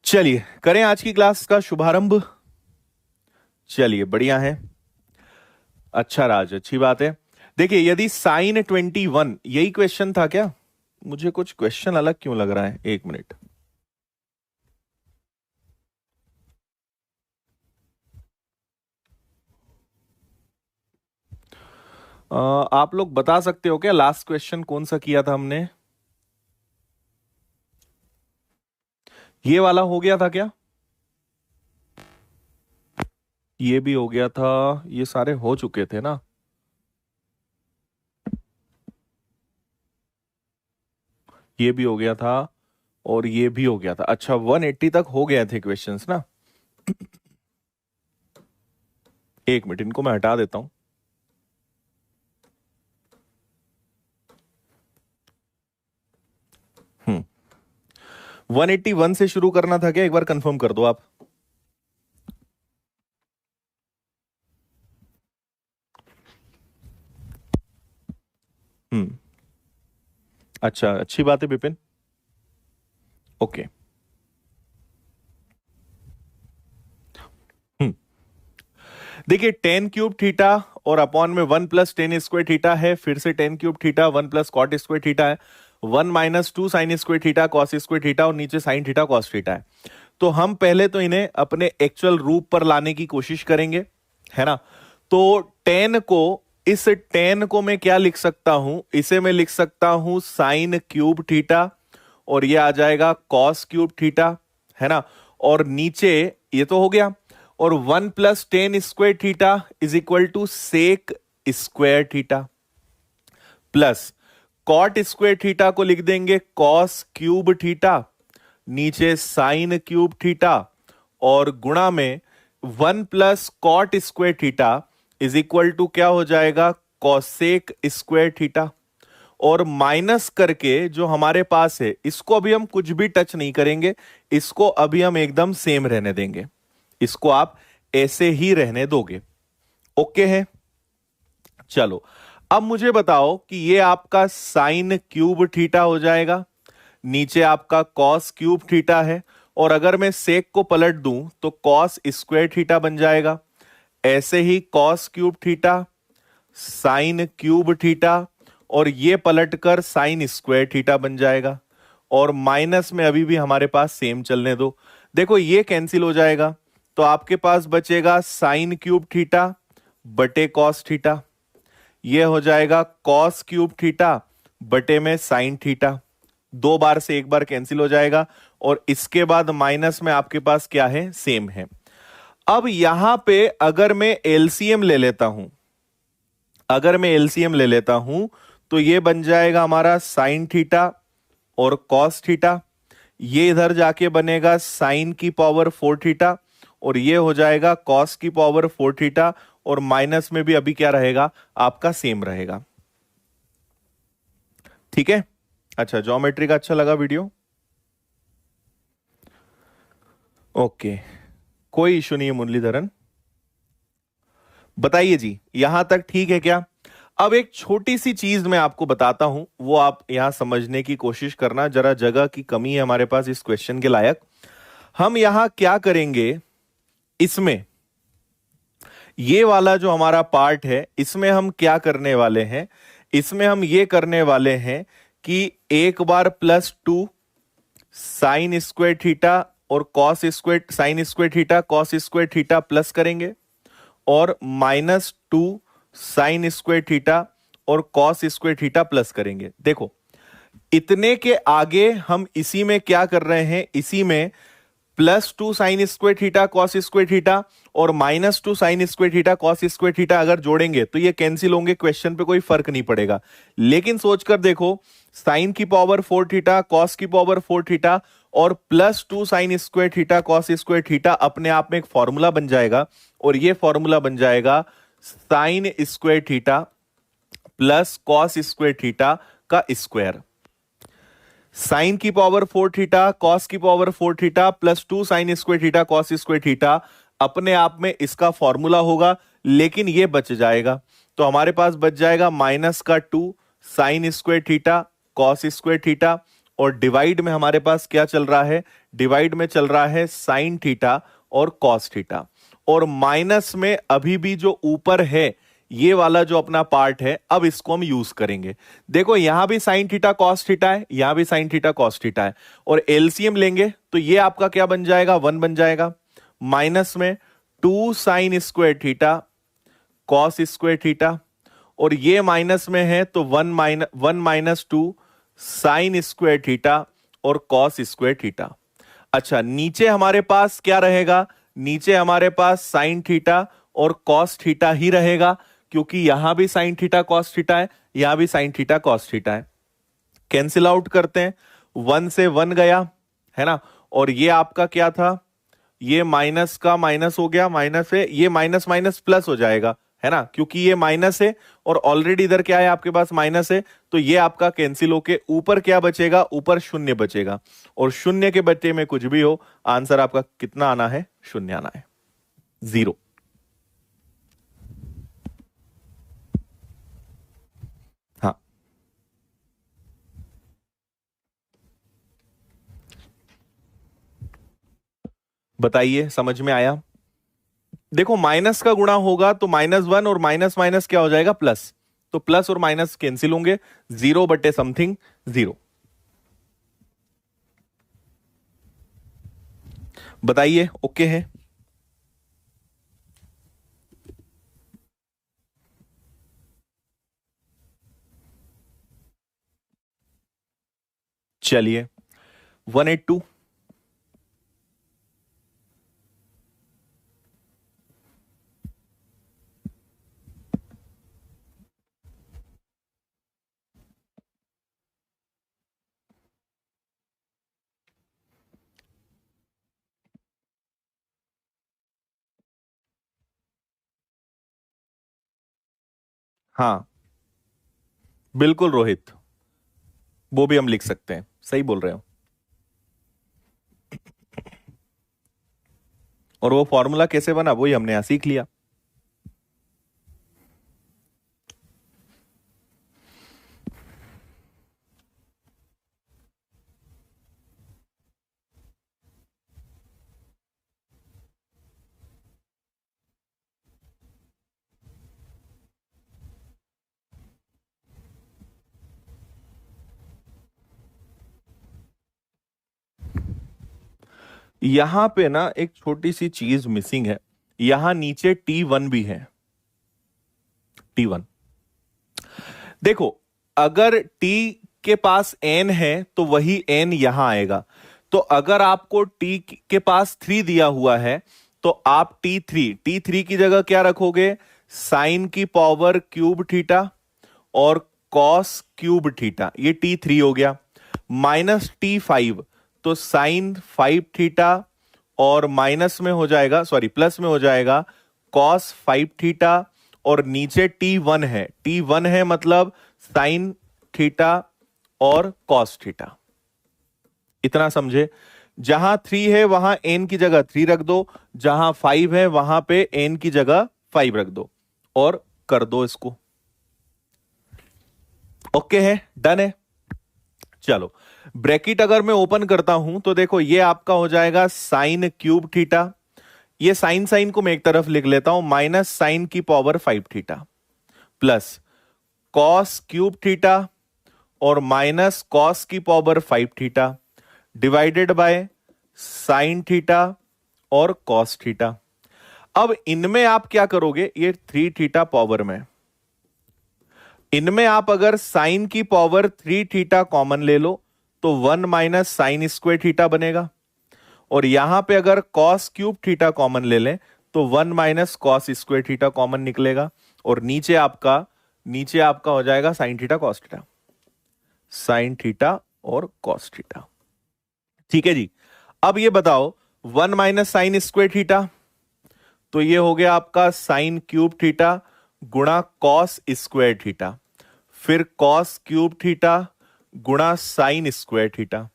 चलिए करें आज की क्लास का शुभारंभ। चलिए बढ़िया है, अच्छा राज, अच्छी बात है। देखिए यदि साइन 21, यही क्वेश्चन था क्या? मुझे कुछ क्वेश्चन अलग क्यों लग रहा है, एक मिनट। आप लोग बता सकते हो क्या लास्ट क्वेश्चन कौन सा किया था हमने? ये वाला हो गया था क्या? ये भी हो गया था, ये सारे हो चुके थे ना? ये भी हो गया था और ये भी हो गया था। अच्छा 180 तक हो गए थे क्वेश्चंस ना? एक मिनट, इनको मैं हटा देता हूं। हम्म 181 से शुरू करना था क्या? एक बार कंफर्म कर दो आप। हम्म अच्छा, अच्छी बात है विपिन। ओके। हम्म देखिए टेन क्यूब थीटा और अपॉन में 1 + tan² थीटा है, फिर से ten cube theta 1 + cot² theta है, 1 - 2 sin² थीटा cos² थीटा और नीचे sin थीटा cos थीटा है। तो हम पहले तो इन्हें अपने एक्चुअल रूप पर लाने की कोशिश करेंगे, है ना? तो टेन को, इस टेन को मैं क्या लिख सकता हूं? इसे मैं लिख सकता हूं sin³ थीटा और ये आ जाएगा cos³ थीटा, है ना? और नीचे ये तो हो गया, और 1 + tan² theta = sec² theta plus cot² theta को लिख देंगे cos³ थीटा, नीचे sin³ थीटा और गुणा में 1 + cot² थीटा क्या हो जाएगा? cosec² theta. और माइनस करके जो हमारे पास है इसको अभी हम कुछ भी टच नहीं करेंगे, इसको अभी हम एकदम सेम रहने देंगे, इसको आप ऐसे ही रहने दोगे। ओके है? चलो अब मुझे बताओ कि ये आपका sin³ थीटा हो जाएगा, नीचे आपका cos³ थीटा है, और अगर मैं सेक को पलट दूं तो cos² थीटा बन जाएगा। ऐसे ही cos³ थीटा, sin³ थीटा और ये पलटकर sin² थीटा बन जाएगा। और माइनस में अभी भी हमारे पास सेम चलने दो। देखो ये कैंसिल हो जाएगा, तो आपके पास बचेगा sin³ थीटा बटे cos थीटा, ये हो जाएगा cos³ थीटा बटे में sin थीटा। दो बार से एक बार कैंसिल हो जाएगा और इसके बाद माइनस में आपके पास क्या है? सेम है। अब यहां पे अगर मैं एलसीएम ले लेता हूं, अगर मैं एलसीएम ले लेता हूं तो ये बन जाएगा हमारा sin थीटा और cos थीटा, ये इधर जाके बनेगा sin की पावर 4 थीटा और ये हो जाएगा cos की पावर 4 थीटा, और माइनस में भी अभी क्या रहेगा? आपका सेम रहेगा। ठीक है? अच्छा, ज्योमेट्री का अच्छा लगा वीडियो? ओके, कोई इशू नहीं है मुरलीधरन। बताइए जी, यहां तक ठीक है क्या? अब एक छोटी सी चीज मैं आपको बताता हूं, वो आप यहां समझने की कोशिश करना, जरा जगह की कमी है हमारे पास इस क्वेश्चन के लायक। हम यहां क्या करेंगे, इसमें ये वाला जो हमारा पार्ट है इसमें हम क्या करने वाले हैं? इसमें हम ये करने वाले हैं कि एक बार +2 sin² थीटा और sin² theta cos² theta plus करेंगे, और -2 sin² थीटा और cos² थीटा प्लस करेंगे। देखो इतने के आगे हम इसी में क्या कर रहे हैं? इसी में +2 sin² थीटा cos² थीटा और -2 sin² थीटा cos² थीटा अगर जोड़ेंगे तो ये कैंसिल होंगे, क्वेश्चन पे कोई फर्क नहीं पड़ेगा। लेकिन सोचकर देखो, sin की पावर 4 थीटा cos की पावर 4 थीटा और +2 sin² थीटा cos² थीटा अपने आप में एक फॉर्मूला बन जाएगा, और ये फॉर्मूला बन जाएगा sin² theta plus cos² theta का स्क्वायर। साइन की पावर 4 थीटा कॉस की power 4 theta +2 sin² theta cos² theta अपने आप में इसका फॉर्मूला होगा, लेकिन ये बच जाएगा। तो हमारे पास बच जाएगा -2 sin² थीटा cos² थीटा, और डिवाइड में हमारे पास क्या चल रहा है? डिवाइड में चल रहा है साइन थीटा और कॉस थीटा, और माइनस में अभी भी जो ऊपर है ये वाला जो अपना पार्ट है, अब इसको हम यूज करेंगे। देखो यहां भी साइन थीटा कॉस थीटा है, यहां भी साइन थीटा कॉस थीटा है, और एलसीएम लेंगे तो ये आपका क्या बन जाएगा, 1 बन जाएगा। माइनस में 2 sign square theta cos square theta, और ये माइनस में है तो 1 माइनस 2 साइन स्क्वायर थीटा और कॉस स्क्वायर थीटा। अच्छा, नीचे हमारे पास क्या रहेगा, नीचे हमारे पास साइन थीटा और कॉस थीटा ही रहेगा, क्योंकि यहां भी साइन थीटा कॉस थीटा है, यहां भी साइन थीटा कॉस थीटा है। कैंसिल आउट करते हैं, 1 से 1 गया है ना, और ये आपका क्या था, ये माइनस का माइनस हो गया, माइनस है, ये माइनस माइनस प्लस हो जाएगा है ना, क्योंकि ये माइनस है और ऑलरेडी इधर क्या है आपके पास माइनस है, तो ये आपका कैंसिल होके ऊपर क्या बचेगा, ऊपर शून्य बचेगा, और शून्य के बच्चे में कुछ भी हो, आंसर आपका कितना आना है, शून्य आना है, 0। हाँ, बताइए समझ में आया। देखो माइनस का गुणा होगा तो -1 और माइनस माइनस क्या हो जाएगा, प्लस, तो प्लस और माइनस कैंसिल होंगे, 0 बटे समथिंग 0। बताइए ओके है। चलिए 182। हाँ बिल्कुल रोहित, वो भी हम लिख सकते हैं, सही बोल रहे हो। और वो फॉर्मूला कैसे बना वही हमने यहां सीख लिया। यहां पे ना एक छोटी सी चीज मिसिंग है, यहां नीचे T1 भी है, T1। देखो अगर T के पास n है तो वही n यहां आएगा, तो अगर आपको T के पास 3 दिया हुआ है तो आप T3 की जगह क्या रखोगे, साइन की पावर क्यूब थीटा और कॉस क्यूब थीटा, ये T3 हो गया। माइनस T5 तो साइन 5 थीटा, और माइनस में हो जाएगा, सॉरी प्लस में हो जाएगा कॉस 5 थीटा, और नीचे T1 है मतलब साइन थीटा और कॉस थीटा। इतना समझे, जहां 3 है वहां n की जगह 3 रख दो, जहां 5 है वहां पे n की जगह 5 रख दो, और कर दो इसको। ओके है, डन है। चलो ब्रैकेट अगर मैं ओपन करता हूं तो देखो ये आपका हो जाएगा साइन क्यूब थीटा, ये साइन साइन को मैं एक तरफ लिख लेता हूं, माइनस साइन की power 5 theta plus cos cube theta और माइनस कॉस की power 5 theta divided by sine theta और कॉस थीटा। अब इनमें आप क्या करोगे, ये 3 थीटा पावर में, इनमें आप अगर साइन की पावर 3 थीटा कॉमन ले लो तो 1 माइनस साइन स्क्वायर थीटा बनेगा, और यहां पे अगर कॉस क्यूब थीटा कॉमन ले लें तो 1 minus cos square theta common निकलेगा, और नीचे आपका हो जाएगा sign theta cos theta, sine theta और कॉस थीटा। ठीक है जी। अब ये बताओ 1 माइनस साइन स्क्वायर थीटा, तो ये हो गया आपका साइन क्यूब थीटा गुणा कॉस स्क्वायर थीटा, फिर कॉस क्यूब थीटा गुणा साइन स्क्वायर थीटा,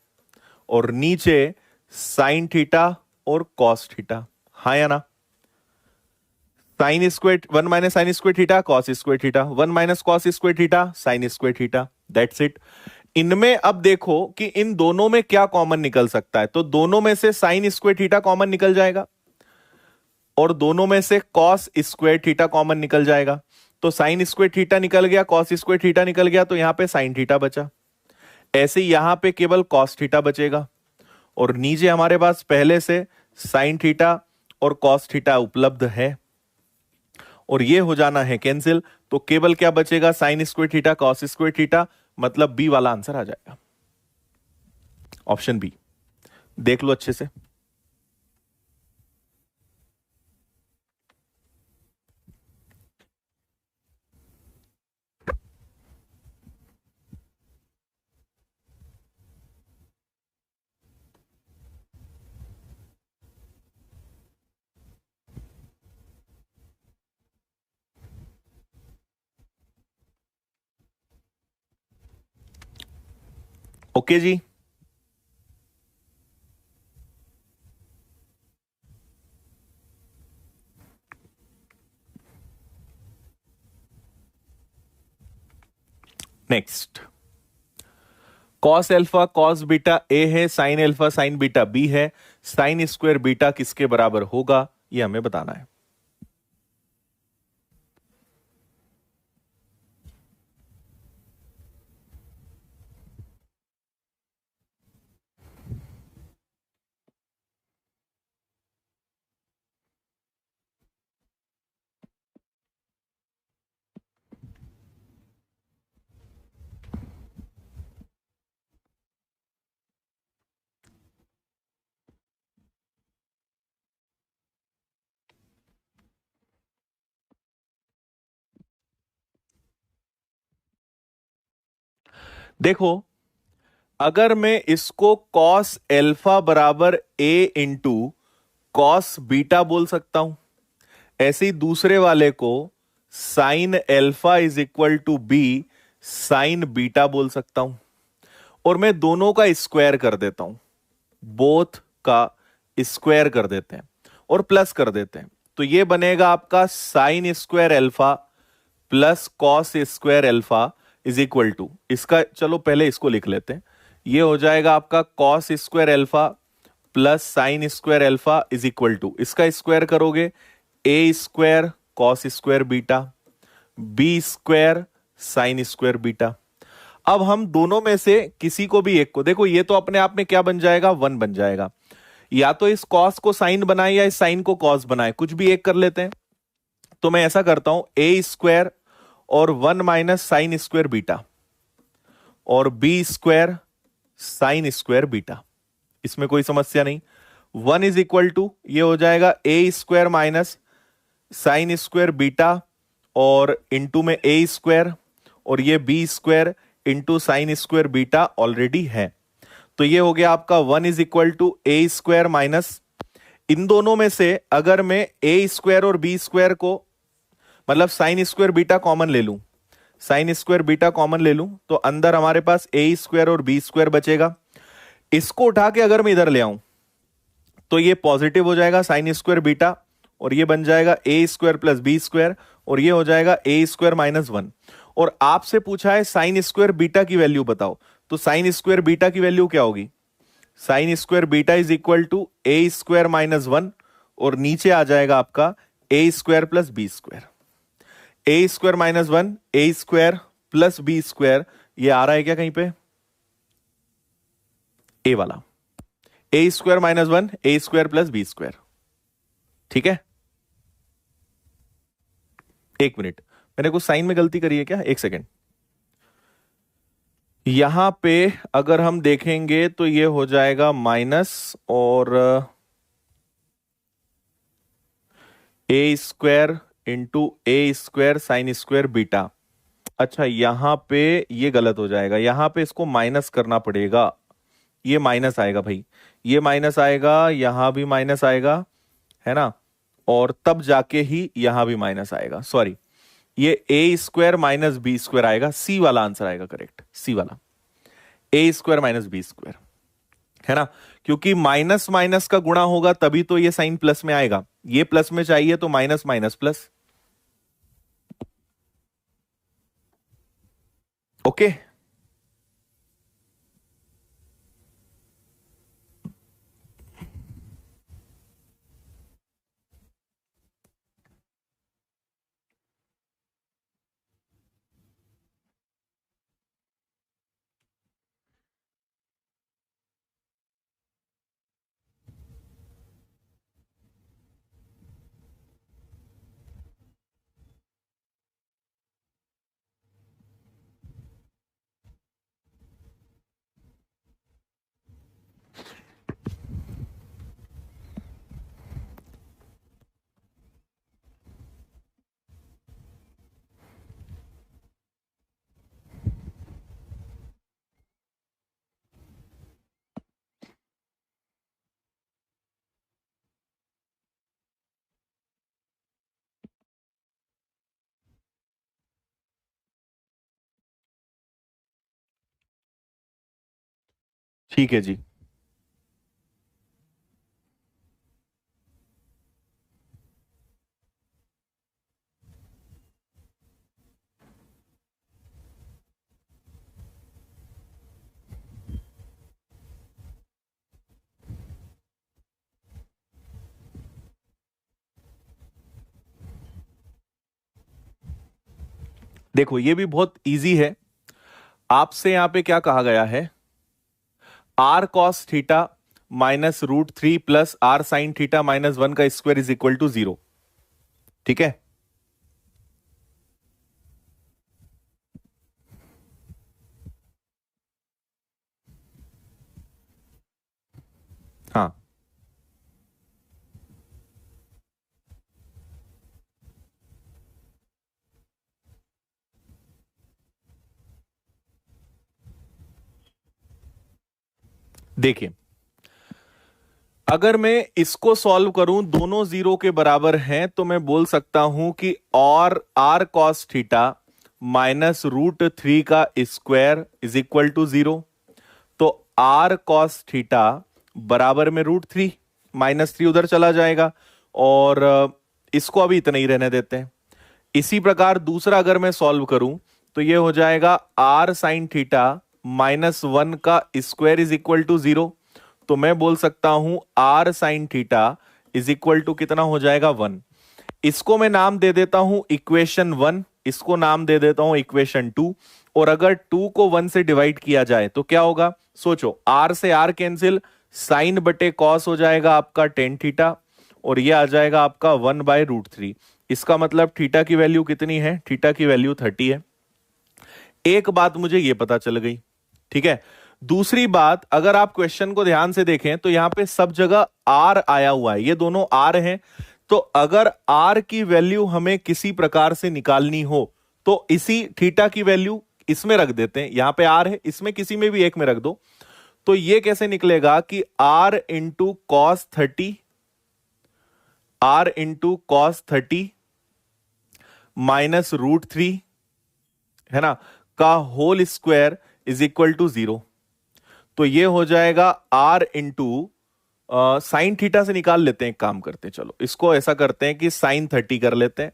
और नीचे साइन थीटा और कॉस थीटा। हाँ या ना, sine square 1 minus sine square theta cos square theta, 1 minus cos square theta sine square theta, that's it. इनमें अब देखो कि इन दोनों में क्या कॉमन निकल सकता है, तो दोनों में से साइन स्क्वायर थीटा कॉमन निकल जाएगा और दोनों में से कॉस स्क्वायर थीटा कॉमन निकल जाएगा। तो साइन स्क्वायर थीटा निकल गया, कॉस स्क्वायर थीटा निकल गया, तो यहां पे साइन थीटा बचा। ऐसे ही यहां पे केवल कॉस थीटा बचेगा और नीचे हमारे पास पहले से साइन थीटा और कॉस थीटा उपलब्ध है और ये हो जाना है कैंसिल। तो केवल क्या बचेगा, sine square theta cos square theta, मतलब बी वाला आंसर आ जाएगा, ऑप्शन बी। देख लो अच्छे से। ओके जी, next. Cos alpha cos beta A है, sine alpha sine beta B है, साइन स्क्वायर बीटा किसके बराबर होगा, ये हमें बताना है। देखो, अगर मैं इसको कॉस एल्फा बराबर ए इंटू कॉस बीटा बोल सकता हूं, ऐसे ही दूसरे वाले को sine alpha is equal to B sine beta बोल सकता हूं और मैं दोनों का स्क्वायर कर देता हूं, बोथ का स्क्वायर कर देते हैं और प्लस कर देते हैं। तो ये बनेगा आपका sine square alpha plus cos square alpha is equal to, इसका चलो पहले इसको लिख लेते हैं, ये हो जाएगा आपका cos square alpha plus sine square alpha is equal to, इसका स्क्वायर करोगे A square cos square beta B square sine square beta. अब हम दोनों में से किसी को भी एक को, देखो ये तो अपने आप में क्या बन जाएगा, वन बन जाएगा, या तो इस कॉस को साइन बनाए या इस साइन को कॉस बनाए, कुछ भी एक कर लेते हैं। तो मैं ऐसा करता हूं, ए स्क्वायर और one minus sine square beta और B square sine square beta, इसमें कोई समस्या नहीं। वन इज इक्वल टू, ये हो जाएगा A square minus sine square beta और इंटू में ए स्क्वायर और ये B square into sine square beta already है। तो ये हो गया आपका one is equal to A square minus, इन दोनों में से अगर मैं ए स्क्वायर और बी स्क्वायर को, मतलब साइन स्क्वायर बीटा कॉमन ले लूं, साइन स्क्वायर बीटा कॉमन ले लूं, तो अंदर हमारे पास ए स्क्वायर और बी स्क्वायर बचेगा। इसको उठा के अगर मैं इधर ले आऊं तो ये पॉजिटिव हो जाएगा साइन स्क्वायर बीटा और ये बन जाएगा A square plus B square और ये हो जाएगा ए स्क्वायर माइनस वन। और आपसे पूछा है साइन स्क्वायर बीटा की वैल्यू बताओ, तो साइन स्क्वायर बीटा की वैल्यू क्या होगी, sine square beta is equal to A square minus one और नीचे आ जाएगा आपका A square plus B square, A square minus one A square plus B square, ये आ रहा है क्या कहीं पे, ए वाला, A square minus one A square plus B square. ठीक है, एक मिनट, मैंने कुछ साइन में गलती करी है क्या, एक सेकेंड। यहां पे अगर हम देखेंगे तो ये हो जाएगा माइनस और ए स्क्वायर इंटू ए स्क्वायर साइन स्क्वायर बीटा। अच्छा, यहां पे ये गलत हो जाएगा, यहां पे इसको माइनस करना पड़ेगा, ये माइनस आएगा भाई, ये माइनस आएगा, यहां भी माइनस आएगा, है ना, और तब जाके ही यहां भी माइनस आएगा, सॉरी, ये ए स्क्वायर माइनस बी स्क्वायर आएगा, सी वाला आंसर आएगा करेक्ट, सी वाला, A square minus B square, है ना, क्योंकि माइनस माइनस का गुणा होगा तभी तो ये साइन प्लस में आएगा, ये प्लस में चाहिए तो माइनस माइनस प्लस। ओके, ठीक है जी। देखो ये भी बहुत इजी है। आपसे यहां पे क्या कहा गया है, R cos theta minus √3 plus R sine theta minus 1 का स्क्वायर इज इक्वल टू 0। ठीक है। हाँ, देखिए अगर मैं इसको सॉल्व करूं, दोनों जीरो के बराबर हैं, तो मैं बोल सकता हूं कि और आर कॉस थीटा माइनस √3 का स्क्वायर इज इक्वल टू 0। तो आर कॉस थीटा बराबर में √3, -3 उधर चला जाएगा, और इसको अभी इतना ही रहने देते हैं। इसी प्रकार दूसरा अगर मैं सॉल्व करूं, तो ये हो जाएगा आर साइन थीटा -1 का स्क्वायर इज इक्वल टू 0। तो मैं बोल सकता हूं R sine theta is equal to कितना हो जाएगा, 1। इसको मैं नाम दे देता हूं इक्वेशन 1, इसको नाम दे देता हूं इक्वेशन 2। और अगर 2 को 1 से डिवाइड किया जाए तो क्या होगा, सोचो, आर से आर कैंसिल, साइन बटे कॉस हो जाएगा आपका टेन थीटा, और ये आ जाएगा आपका 1/√3। इसका मतलब थीटा की वैल्यू कितनी है, थीटा की वैल्यू 30 है। एक बात मुझे ये पता चल गई। ठीक है। दूसरी बात, अगर आप क्वेश्चन को ध्यान से देखें तो यहां पे सब जगह आर आया हुआ है, ये दोनों आर हैं। तो अगर आर की वैल्यू हमें किसी प्रकार से निकालनी हो, तो इसी थीटा की वैल्यू इसमें रख देते हैं। यहां पे आर है, इसमें किसी में भी एक में रख दो। तो ये कैसे निकलेगा कि r इंटू कॉस 30 माइनस √3, है ना, का whole square is equal to 0। तो ये हो जाएगा r इंटू साइन थीटा से निकाल लेते हैं, एक काम करते हैं, चलो इसको ऐसा करते हैं कि साइन 30 कर लेते हैं,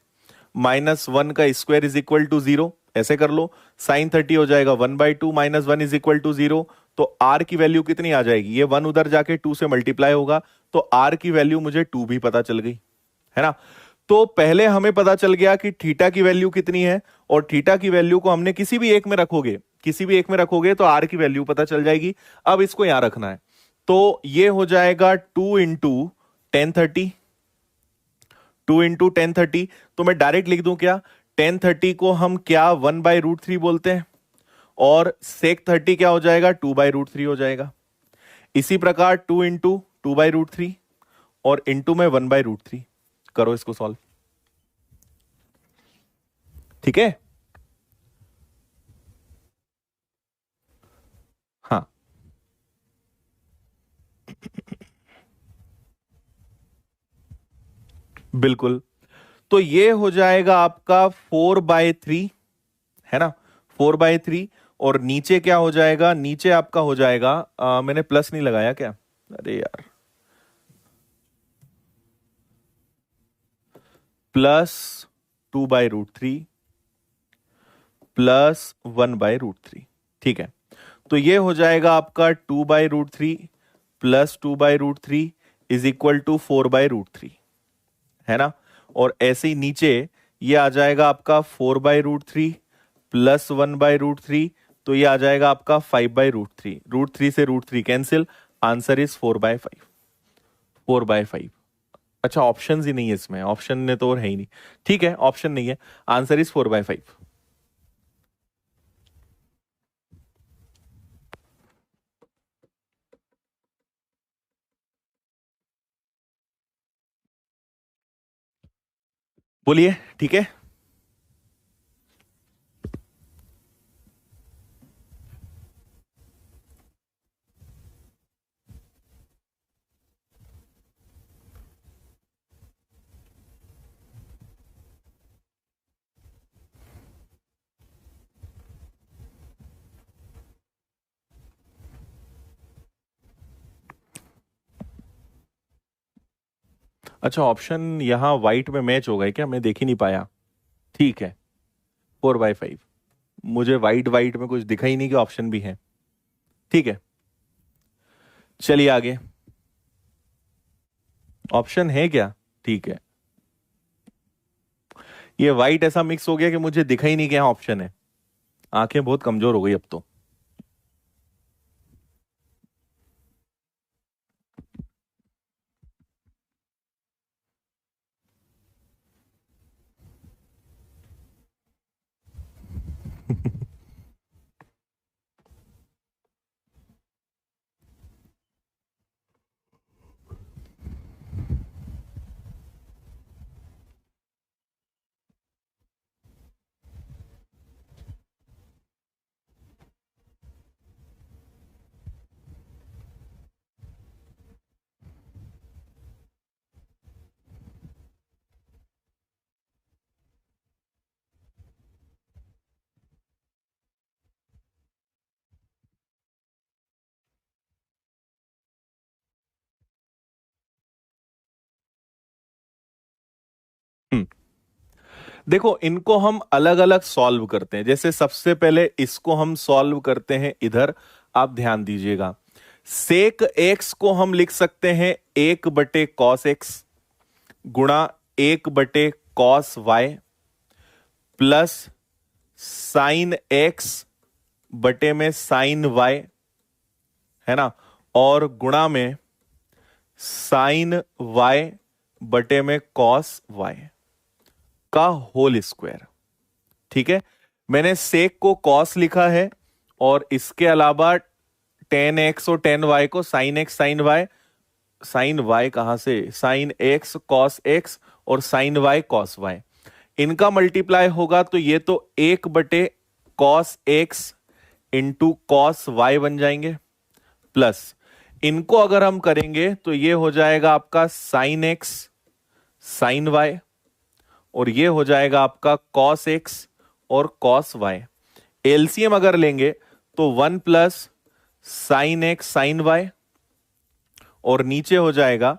-1 का स्क्वायर इज इक्वल टू 0, ऐसे कर लो। साइन 30 हो जाएगा 1/2 -1 इज इक्वल टू 0। तो r की वैल्यू कितनी आ जाएगी, ये 1 उधर जाके 2 से मल्टीप्लाई होगा, तो r की वैल्यू मुझे 2 भी पता चल गई, है ना। तो पहले हमें पता चल गया कि थीटा की वैल्यू कितनी है, और थीटा की वैल्यू को हमने किसी भी एक में रखोगे, किसी भी एक में रखोगे तो आर की वैल्यू पता चल जाएगी। अब इसको यहां रखना है, तो ये हो जाएगा 2 × 1030, 2 × 1030। तो मैं डायरेक्ट लिख दूं क्या, 1030 को हम क्या 1/√3 बोलते हैं, और सेक 30 क्या हो जाएगा, 2/√3 हो जाएगा। इसी प्रकार 2 × 2/√3 और इंटू में 1/√3, करो इसको सॉल्व। ठीक है। हाँ, बिल्कुल। तो ये हो जाएगा आपका 4/3, है ना, 4/3। और नीचे क्या हो जाएगा, नीचे आपका हो जाएगा, मैंने प्लस नहीं लगाया क्या, अरे यार, +2/√3 +1/√3। ठीक है। तो ये हो जाएगा आपका 2/√3 +2/√3 इज इक्वल टू 4/√3, है ना। और ऐसे ही नीचे ये आ जाएगा आपका 4/√3 +1/√3, तो ये आ जाएगा आपका 5/√3। √3 से √3 कैंसिल, आंसर इज 4/5, 4/5। अच्छा, ऑप्शन ही नहीं है इसमें, ऑप्शन ने तो और है ही नहीं। ठीक है, ऑप्शन नहीं है, आंसर इज 4/5। बोलिए। ठीक है। अच्छा, ऑप्शन यहां व्हाइट में मैच हो गए क्या? मैं देख ही नहीं पाया। ठीक है, 4/5। मुझे वाइट वाइट में कुछ दिखा ही नहीं कि ऑप्शन भी है। ठीक है, चलिए आगे। ऑप्शन है क्या? ठीक है। ये वाइट ऐसा मिक्स हो गया कि मुझे दिखा ही नहीं कि यहाँ ऑप्शन है। आंखें बहुत कमजोर हो गई अब तो। हम्म, देखो, इनको हम अलग अलग सॉल्व करते हैं। जैसे सबसे पहले इसको हम सॉल्व करते हैं इधर। आप ध्यान दीजिएगा, सेक एक्स को हम लिख सकते हैं 1/cos x गुणा 1/cos y plus sine x बटे में साइन y, है ना, और गुणा में साइन y बटे में कॉस y का होल स्क्वायर। ठीक है, मैंने सेक को कॉस लिखा है और इसके अलावा टेन एक्स और टेन वाई को sine x sine y. Sine y कहां से? साइन एक्स कॉस एक्स और साइन वाई कॉस वाई, इनका मल्टीप्लाई होगा तो ये तो 1/cos x into cos Y बन जाएंगे। प्लस इनको अगर हम करेंगे तो ये हो जाएगा आपका साइन एक्स साइन वाई, और ये हो जाएगा आपका कॉस एक्स और कॉस वाई। एलसीएम अगर लेंगे तो 1 + sin x sin y, और नीचे हो जाएगा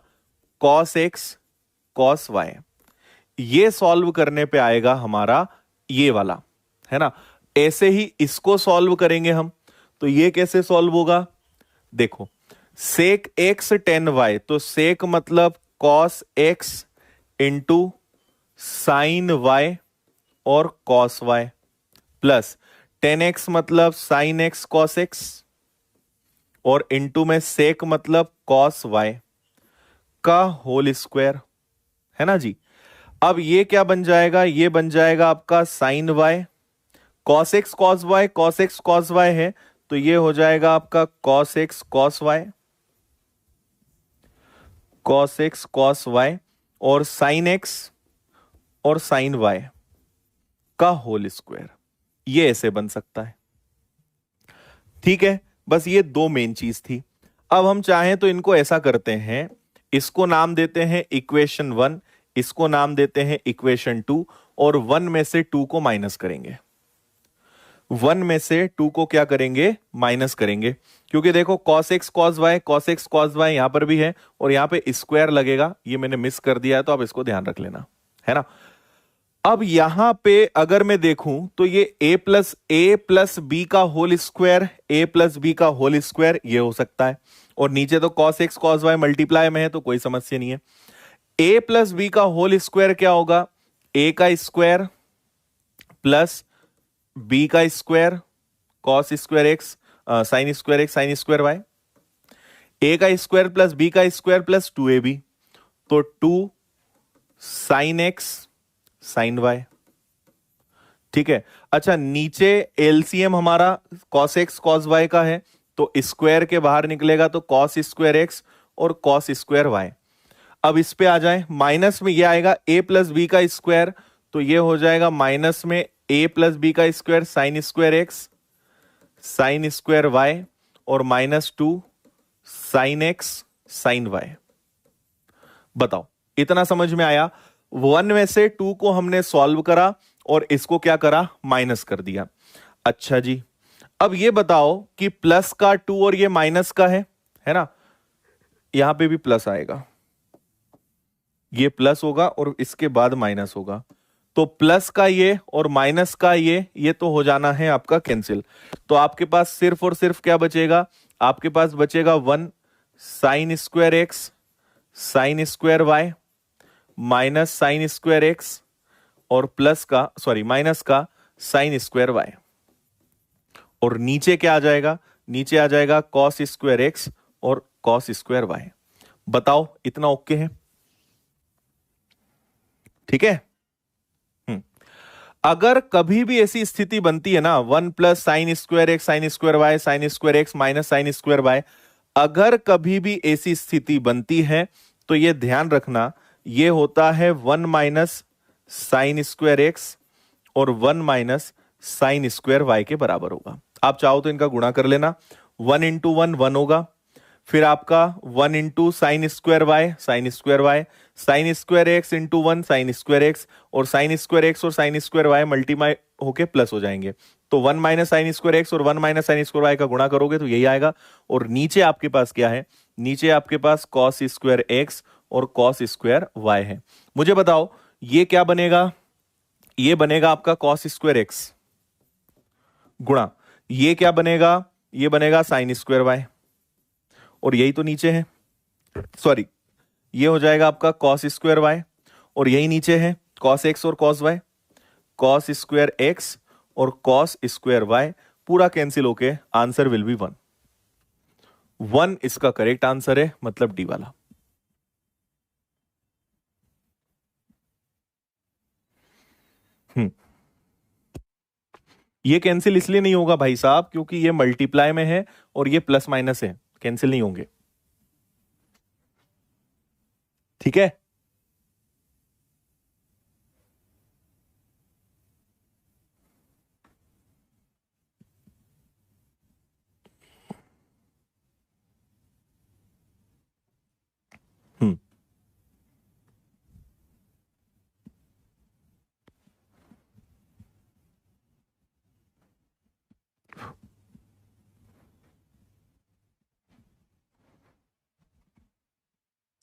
cos x cos y। ये सॉल्व करने पे आएगा हमारा ये वाला, है ना। ऐसे ही इसको सॉल्व करेंगे हम, तो ये कैसे सॉल्व होगा? देखो, सेक x tan y, तो सेक मतलब cos x into sine y और cos y, plus ten x मतलब साइन एक्स कॉस एक्स, और इंटू में सेक मतलब कॉस वाई का होल स्क्वायर, है ना जी। अब ये क्या बन जाएगा? ये बन जाएगा आपका sine y, cos x cos y, cos x cos y है तो ये हो जाएगा आपका cos x cos y, cos x cos y, और साइन एक्स और साइन वाई का होल स्क्वायर। ये ऐसे बन सकता है। ठीक है, बस ये दो मेन चीज थी। अब हम चाहें तो इनको ऐसा करते हैं, इसको नाम देते हैं इक्वेशन 1, इसको नाम देते हैं इक्वेशन 2, और 1 में से 2 को माइनस करेंगे। 1 में से 2 को क्या करेंगे? माइनस करेंगे, क्योंकि देखो cos x cos y, cos x cos y यहां पर भी है और यहां पे स्क्वायर लगेगा, ये मैंने मिस कर दिया है तो आप इसको ध्यान रख लेना, है ना। अब यहां पे अगर मैं देखूं तो ये a प्लस बी का होल स्क्वायर, a+b का होल स्क्वायर ये हो सकता है, और नीचे तो cos x cos y multiply में है तो कोई समस्या नहीं है। a+b का होल स्क्वायर क्या होगा? a का स्क्वायर प्लस b का square cos square x sine square x sine square y, a का स्क्वायर प्लस b का स्क्वायर प्लस 2ab, तो 2 साइन x साइन वाई। ठीक है, अच्छा, नीचे एलसीएम हमारा cos x cos y का है तो स्क्वायर के बाहर निकलेगा तो cos स्क्वायर x और cos स्क्वायर y। अब इस पे आ जाए, माइनस में ये आएगा a+b का स्क्वायर, तो ये हो जाएगा माइनस में a+b का square sine square x sine square y, और -2 साइन x साइन y। बताओ, इतना समझ में आया? 1 में से 2 को हमने सॉल्व करा और इसको क्या करा? माइनस कर दिया। अच्छा जी, अब ये बताओ कि प्लस का 2 और ये माइनस का है ना, यहां पे भी प्लस आएगा। ये प्लस होगा और इसके बाद माइनस होगा, तो प्लस का ये और माइनस का ये तो हो जाना है आपका कैंसिल। तो आपके पास सिर्फ और सिर्फ क्या बचेगा, आपके पास बचेगा 1 sine square x sine square y minus sine square x और प्लस का सॉरी माइनस का साइन स्क्वायर वाई। और नीचे क्या आ जाएगा, नीचे आ जाएगा कॉस स्क्वायर एक्स और कॉस स्क्वायर वाई। बताओ इतना ओके है? ठीक है। अगर कभी भी ऐसी स्थिति बनती है ना 1 plus sine square x sine square y sine square x minus sine square y, अगर कभी भी ऐसी स्थिति बनती है तो यह ध्यान रखना ये होता है 1 माइनस साइन स्क्वायर एक्स और 1 माइनस साइन स्क्वायर वाई के बराबर होगा। आप चाहो तो इनका गुणा कर लेना, 1 इंटू 1 1 होगा, फिर आपका 1 into sine square y sine square x into 1 sine square x और साइन स्क्वायर एक्स और साइन स्क्वायर वाई मल्टीप्लाई होके प्लस हो जाएंगे। तो 1 माइनस साइन स्क्वायर एक्स और 1 माइनस साइन स्क्वायर वाई का गुणा करोगे तो यही आएगा। और नीचे आपके पास क्या है, नीचे आपके पास कॉस स्क्वायर एक्स और कॉस स्क्वायर वाई है। मुझे बताओ ये क्या बनेगा, ये बनेगा आपका कॉस स्क्वायर एक्स गुणा ये क्या बनेगा, ये बनेगा साइन स्क्वायर वाई और यही तो नीचे है, सॉरी ये हो जाएगा आपका कॉस स्क्वायर वाई और यही नीचे है कॉस एक्स और cos y, cos square x और कॉस स्क्वायर वाई पूरा कैंसिल होके आंसर विल बी 1। 1 इसका करेक्ट आंसर है, मतलब डी वाला। ये कैंसिल इसलिए नहीं होगा भाई साहब क्योंकि ये मल्टीप्लाई में है और ये प्लस माइनस है, कैंसिल नहीं होंगे। ठीक है। हम्म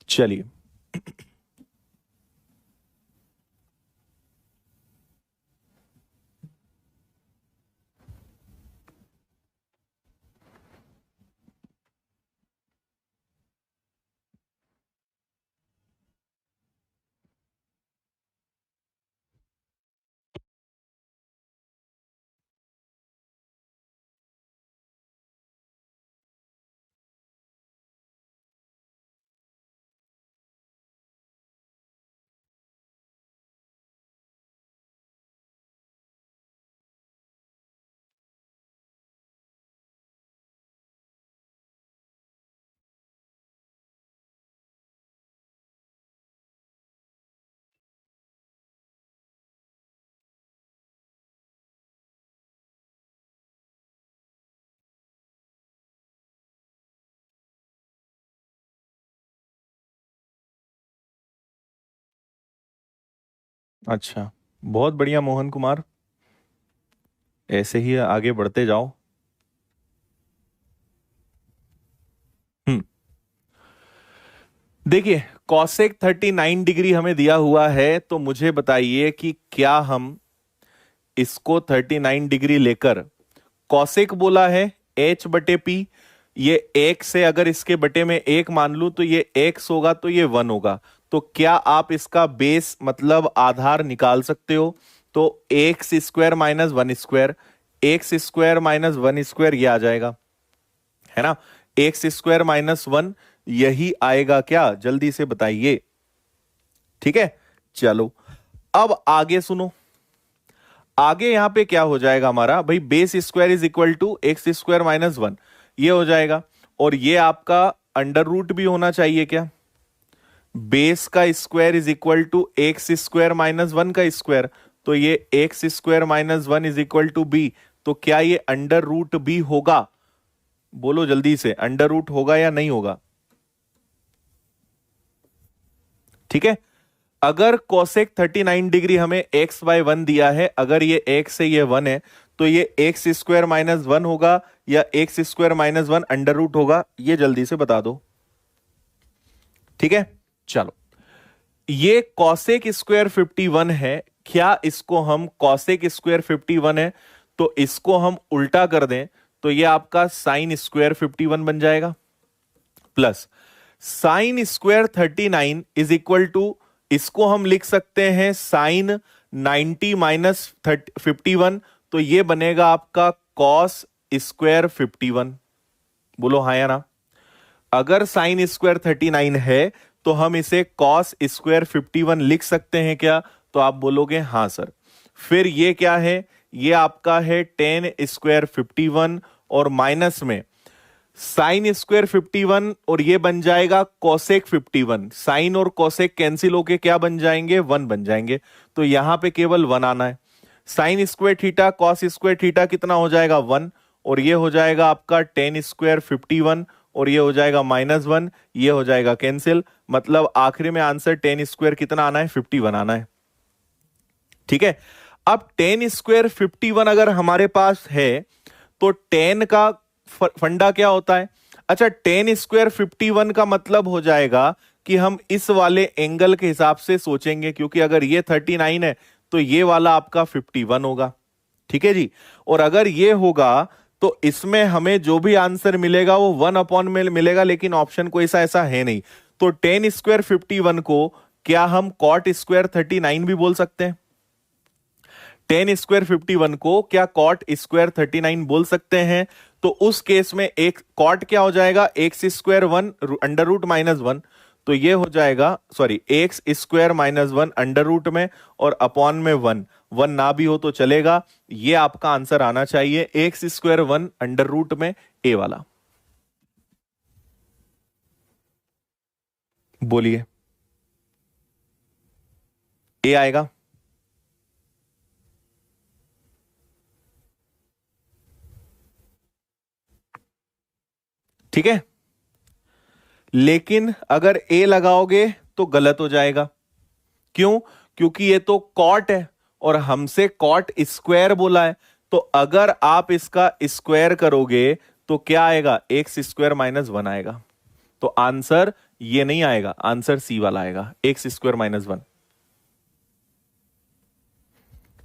चलिए अच्छा, बहुत बढ़िया मोहन कुमार, ऐसे ही आगे बढ़ते जाओ। हम्म देखिए कॉसेक 39 डिग्री हमें दिया हुआ है, तो मुझे बताइए कि क्या हम इसको 39 डिग्री लेकर कॉसेक बोला है h बटे पी, ये एक से अगर इसके बटे में एक मान लू तो ये x होगा तो ये 1 होगा। तो क्या आप इसका बेस मतलब आधार निकाल सकते हो? तो x square minus 1 square, x square minus 1 square ये आ जाएगा, है ना। एक्स स्क्वायर माइनस 1 यही आएगा क्या, जल्दी से बताइए। ठीक है, चलो अब आगे सुनो। आगे यहां पे क्या हो जाएगा हमारा भाई, base square is equal to x square minus 1 ये हो जाएगा, और ये आपका अंडर रूट भी होना चाहिए क्या। बेस का square is equal to x square minus 1 का स्क्वायर, तो ये x square minus 1 is equal to B, तो क्या ये अंडर रूट बी होगा? बोलो जल्दी से, अंडर रूट होगा या नहीं होगा? ठीक है, अगर कोसेक 39 डिग्री हमें x बाय 1 दिया है, अगर ये x है ये 1 है, तो ये एक्स स्क्वायर माइनस 1 होगा या x square minus 1 under root होगा, ये जल्दी से बता दो। ठीक है, चलो ये कॉसेक स्क्वायर 51 है, क्या इसको हम कॉसेक स्क्वायर 51 है तो इसको हम उल्टा कर दें तो ये आपका साइन स्क्वायर 51 बन जाएगा, plus sine square 39 is equal to, इसको हम लिख सकते हैं साइन 90 माइनस 51, तो ये बनेगा आपका कॉस स्क्वायर 51। बोलो हाँ या ना। अगर साइन स्क्वायर 39 है तो हम इसे कॉस स्क्वायर 51 लिख सकते हैं क्या, तो आप बोलोगे हाँ सर। फिर ये क्या है, ये आपका है टेन स्क्वायर 51 और माइनस में साइन स्क्वायर 51 और ये बन जाएगा कोसेक 51। साइन और कोसेक कैंसिल होके क्या बन जाएंगे, 1 बन जाएंगे, तो यहां पे केवल 1 आना है। Sine square theta cos square theta कितना हो जाएगा 1, और ये हो जाएगा आपका टेन स्क्वायर 51 और ये हो जाएगा -1, ये हो जाएगा कैंसिल, मतलब आखिरी में आंसर टेन स्क्वायर कितना आना है, 51 आना है। ठीक है, अब टेन स्क्वायर 51 अगर हमारे पास है तो टेन का फंडा क्या होता है। अच्छा, टेन स्क्वायर 51 का मतलब हो जाएगा कि हम इस वाले एंगल के हिसाब से सोचेंगे, क्योंकि अगर ये 39 है तो ये वाला आपका 51 होगा। ठीक है जी, और अगर ये होगा तो इसमें हमें जो भी आंसर मिलेगा वो 1 में मिलेगा, लेकिन ऑप्शन को ऐसा है नहीं। तो टेन स्क्वायर 51 को क्या हम कॉट स्क्वायर 39 भी बोल सकते हैं। टेन स्क्वायर 51 को क्या कॉट स्क्वायर 39 बोल सकते हैं, तो उस केस में एक कॉट क्या हो जाएगा, एक्स स्क्वायर 1 अंडर रूट -1, तो ये हो जाएगा, sorry, x square -1 under root में और अपॉन में 1 ना भी हो तो चलेगा। ये आपका आंसर आना चाहिए एक्स स्क्वायर 1 अंडर रूट में, ए वाला। बोलिए, ए आएगा। ठीक है, लेकिन अगर ए लगाओगे तो गलत हो जाएगा। क्यों, क्योंकि ये तो कॉट है और हमसे कॉट स्क्वायर बोला है, तो अगर आप इसका स्क्वायर करोगे तो क्या आएगा, एक्स स्क्वायर -1 आएगा। तो आंसर ये नहीं आएगा, आंसर सी वाला आएगा, एक्स स्क्वायर -1।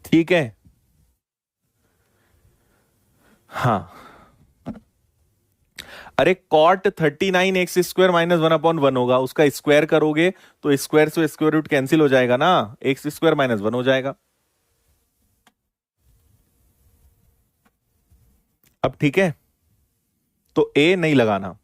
ठीक है, हाँ, अरे कॉट 39 एक्स स्क्वायर -1/1 होगा, उसका स्क्वायर करोगे तो स्क्वायर से स्क्वायर रूट कैंसिल हो जाएगा ना, एक्स स्क्वायर -1 हो जाएगा। अब ठीक है, तो ए नहीं लगाना।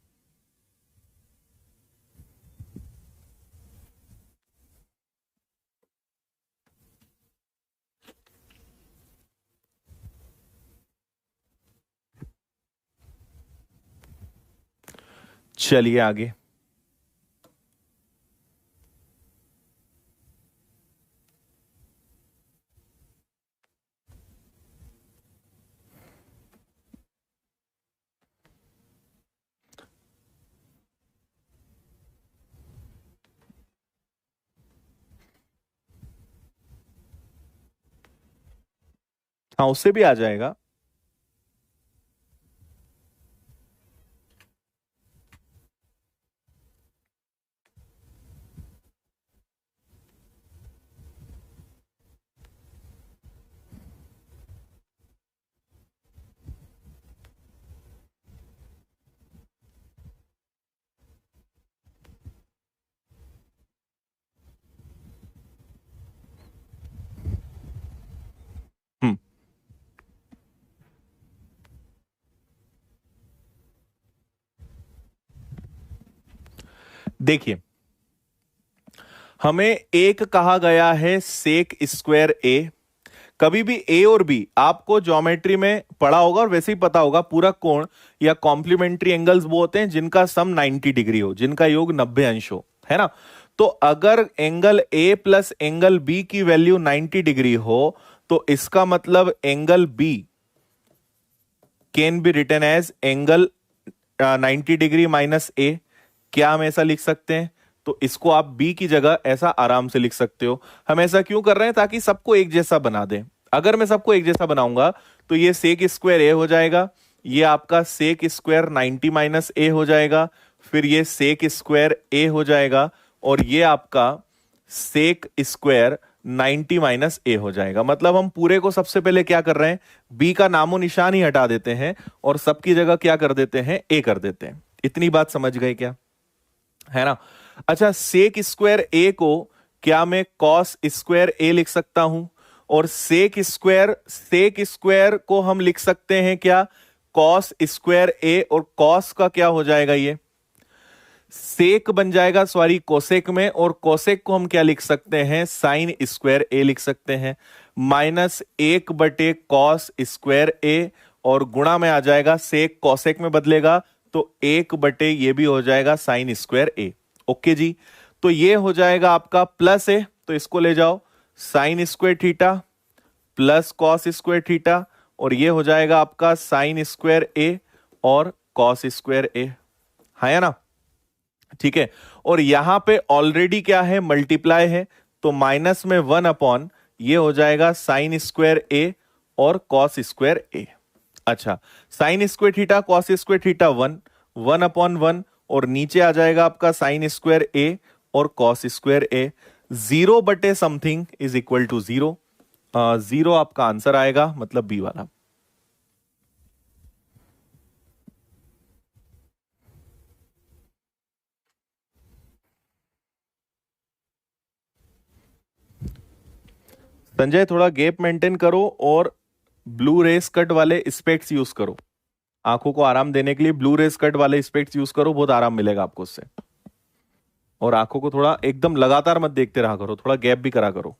चलिए आगे। हाँ, उससे भी आ जाएगा। हम्म, देखिए, हमें एक कहा गया है सेक स्क्वायर ए। कभी भी ए और बी आपको ज्योमेट्री में पढ़ा होगा और वैसे ही पता होगा, पूरा कोण या कॉम्प्लीमेंट्री एंगल्स वो होते हैं जिनका सम 90 डिग्री हो, जिनका योग 90 अंश हो, है ना। तो अगर angle A plus angle B की वैल्यू 90 डिग्री हो तो इसका मतलब angle B can be written as angle 90 degree minus A. क्या हम ऐसा लिख सकते हैं, तो इसको आप बी की जगह ऐसा आराम से लिख सकते हो। हम ऐसा क्यों कर रहे हैं, ताकि सबको एक जैसा बना दें। अगर मैं सबको एक जैसा बनाऊंगा तो ये सेक स्क्वायर ए हो जाएगा, ये आपका सेक स्क्वायर 90 माइनस ए हो जाएगा, फिर ये सेक स्क्वायर ए हो जाएगा, और ये आपका सेक स्क्वायर 90 माइनस ए हो जाएगा। मतलब हम पूरे को सबसे पहले क्या कर रहे हैं, बी का नामो निशान ही हटा देते हैं और सबकी जगह क्या कर देते हैं, ए कर देते हैं। इतनी बात समझ गए क्या, है ना। अच्छा, सेक स्क्वायर ए को क्या मैं कॉस स्क्वायर ए लिख सकता हूं, और सेक स्क्वायर को हम लिख सकते हैं क्या, कॉस स्क्वायर ए, और कॉस का क्या हो जाएगा, ये सेक बन जाएगा, सॉरी कोसेक में, और कोसेक को हम क्या लिख सकते हैं, साइन स्क्वायर ए लिख सकते हैं। माइनस 1 कॉस स्क्वायर ए, और गुणा में आ जाएगा, सेक कोसेक में बदलेगा तो 1 ये भी हो जाएगा साइन स्क्वायर ए। ओके जी, तो ये हो जाएगा आपका प्लस ए, तो इसको ले जाओ, sign square theta plus cos square theta, और ये हो जाएगा आपका साइन स्क्वायर ए और कॉस स्क्वायर ए, है ना। ठीक है, और यहां पे ऑलरेडी क्या है, मल्टीप्लाई है, तो माइनस में 1 ये हो जाएगा साइन स्क्वायर ए और कॉस स्क्वायर ए। अच्छा, sign square theta cos square theta 1 और नीचे आ जाएगा आपका साइन स्क्वायर ए और cos square A. 0 something is equal to 0, 0 आपका आंसर आएगा, मतलब बी वाला। संजय थोड़ा गैप मेंटेन करो और ब्लू रेस कट वाले स्पेक्ट्स यूज करो, आंखों को आराम देने के लिए ब्लू रेस कट वाले स्पेक्ट्स यूज करो, बहुत आराम मिलेगा आपको उससे। और आंखों को थोड़ा एकदम लगातार मत देखते रहा करो, थोड़ा गैप भी करा करो।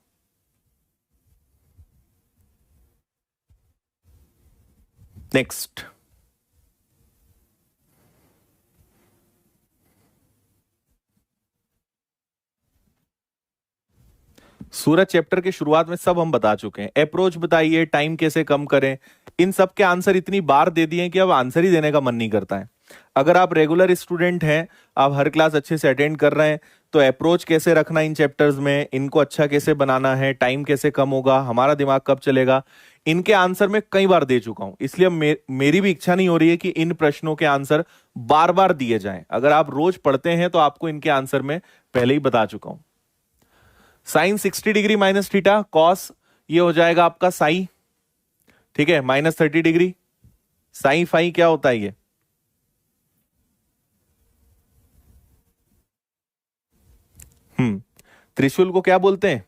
नेक्स्ट, सूरज चैप्टर के शुरुआत में सब हम बता चुके हैं। अप्रोच बताइए, टाइम कैसे कम करें, इन सब के आंसर इतनी बार दे दिए कि अब आंसर ही देने का मन नहीं करता है। अगर आप रेगुलर स्टूडेंट हैं, आप हर क्लास अच्छे से अटेंड कर रहे हैं, तो अप्रोच कैसे रखना इन चैप्टर्स में, इनको अच्छा कैसे बनाना है, टाइम कैसे कम होगा, हमारा दिमाग कब चलेगा, इनके आंसर मैं कई बार दे चुका हूं। इसलिए मेरी भी इच्छा नहीं हो रही है कि इन प्रश्नों के आंसर बार बार दिए जाएं। अगर आप रोज पढ़ते हैं तो आपको इनके आंसर में पहले ही बता चुका हूं। Sine 60 degree minus theta cos, ये हो जाएगा आपका साई, ठीक है, माइनस 30 डिग्री। साई फाई क्या होता है ये, त्रिशूल को क्या बोलते हैं,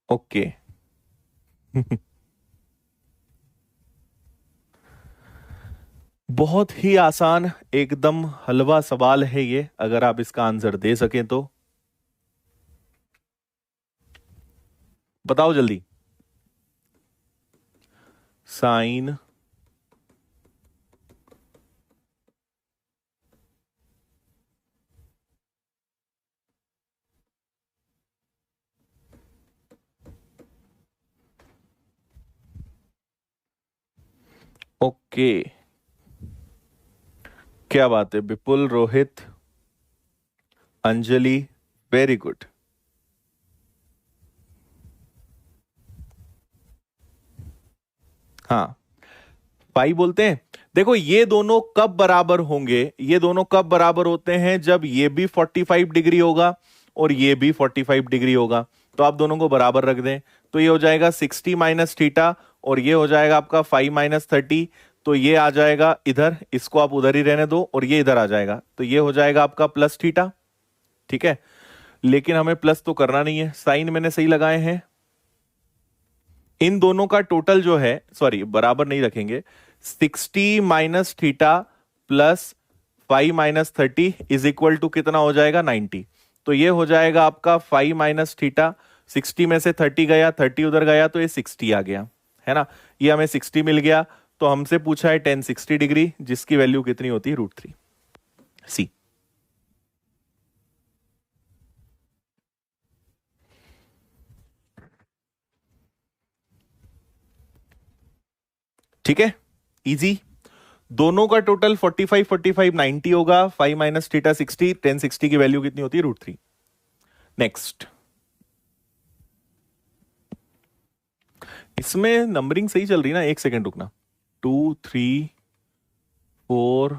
ओके। बहुत ही आसान, एकदम हलवा सवाल है ये, अगर आप इसका आंसर दे सकें तो बताओ जल्दी। साइन ओके, क्या बात है, विपुल, रोहित, अंजलि, वेरी गुड। हाँ, पाई बोलते हैं। देखो ये दोनों कब बराबर होंगे, ये दोनों कब बराबर होते हैं, जब ये भी 45 डिग्री होगा और ये भी 45 डिग्री होगा, तो आप दोनों को बराबर रख दें, तो ये हो जाएगा 60 माइनस थीटा, और ये हो जाएगा आपका 5 माइनस 30, तो ये आ जाएगा इधर, इसको आप उधर ही रहने दो, और ये इधर आ जाएगा, तो ये हो जाएगा आपका प्लस थीटा, ठीक है। लेकिन हमें प्लस तो करना नहीं है, साइन मैंने सही लगाए हैं। इन दोनों का टोटल जो है, सॉरी बराबर नहीं रखेंगे, 60 minus theta plus 5 minus 30 is equal to कितना हो जाएगा, 90। तो ये हो जाएगा आपका 5 माइनस थीटा, 60 में से 30 गया, 30 उधर गया, तो ये 60 आ गया, है ना। ये हमें 60 मिल गया, तो हमसे पूछा है टेन 60 डिग्री, जिसकी वैल्यू कितनी होती है, √3। सी, ठीक है, इजी। दोनों का टोटल 45 45 90 होगा, 5 माइनस थीटा 60, टेन 60 की वैल्यू कितनी होती है, √3। नेक्स्ट, इसमें नंबरिंग सही चल रही ना, एक सेकेंड रुकना, 2 3 4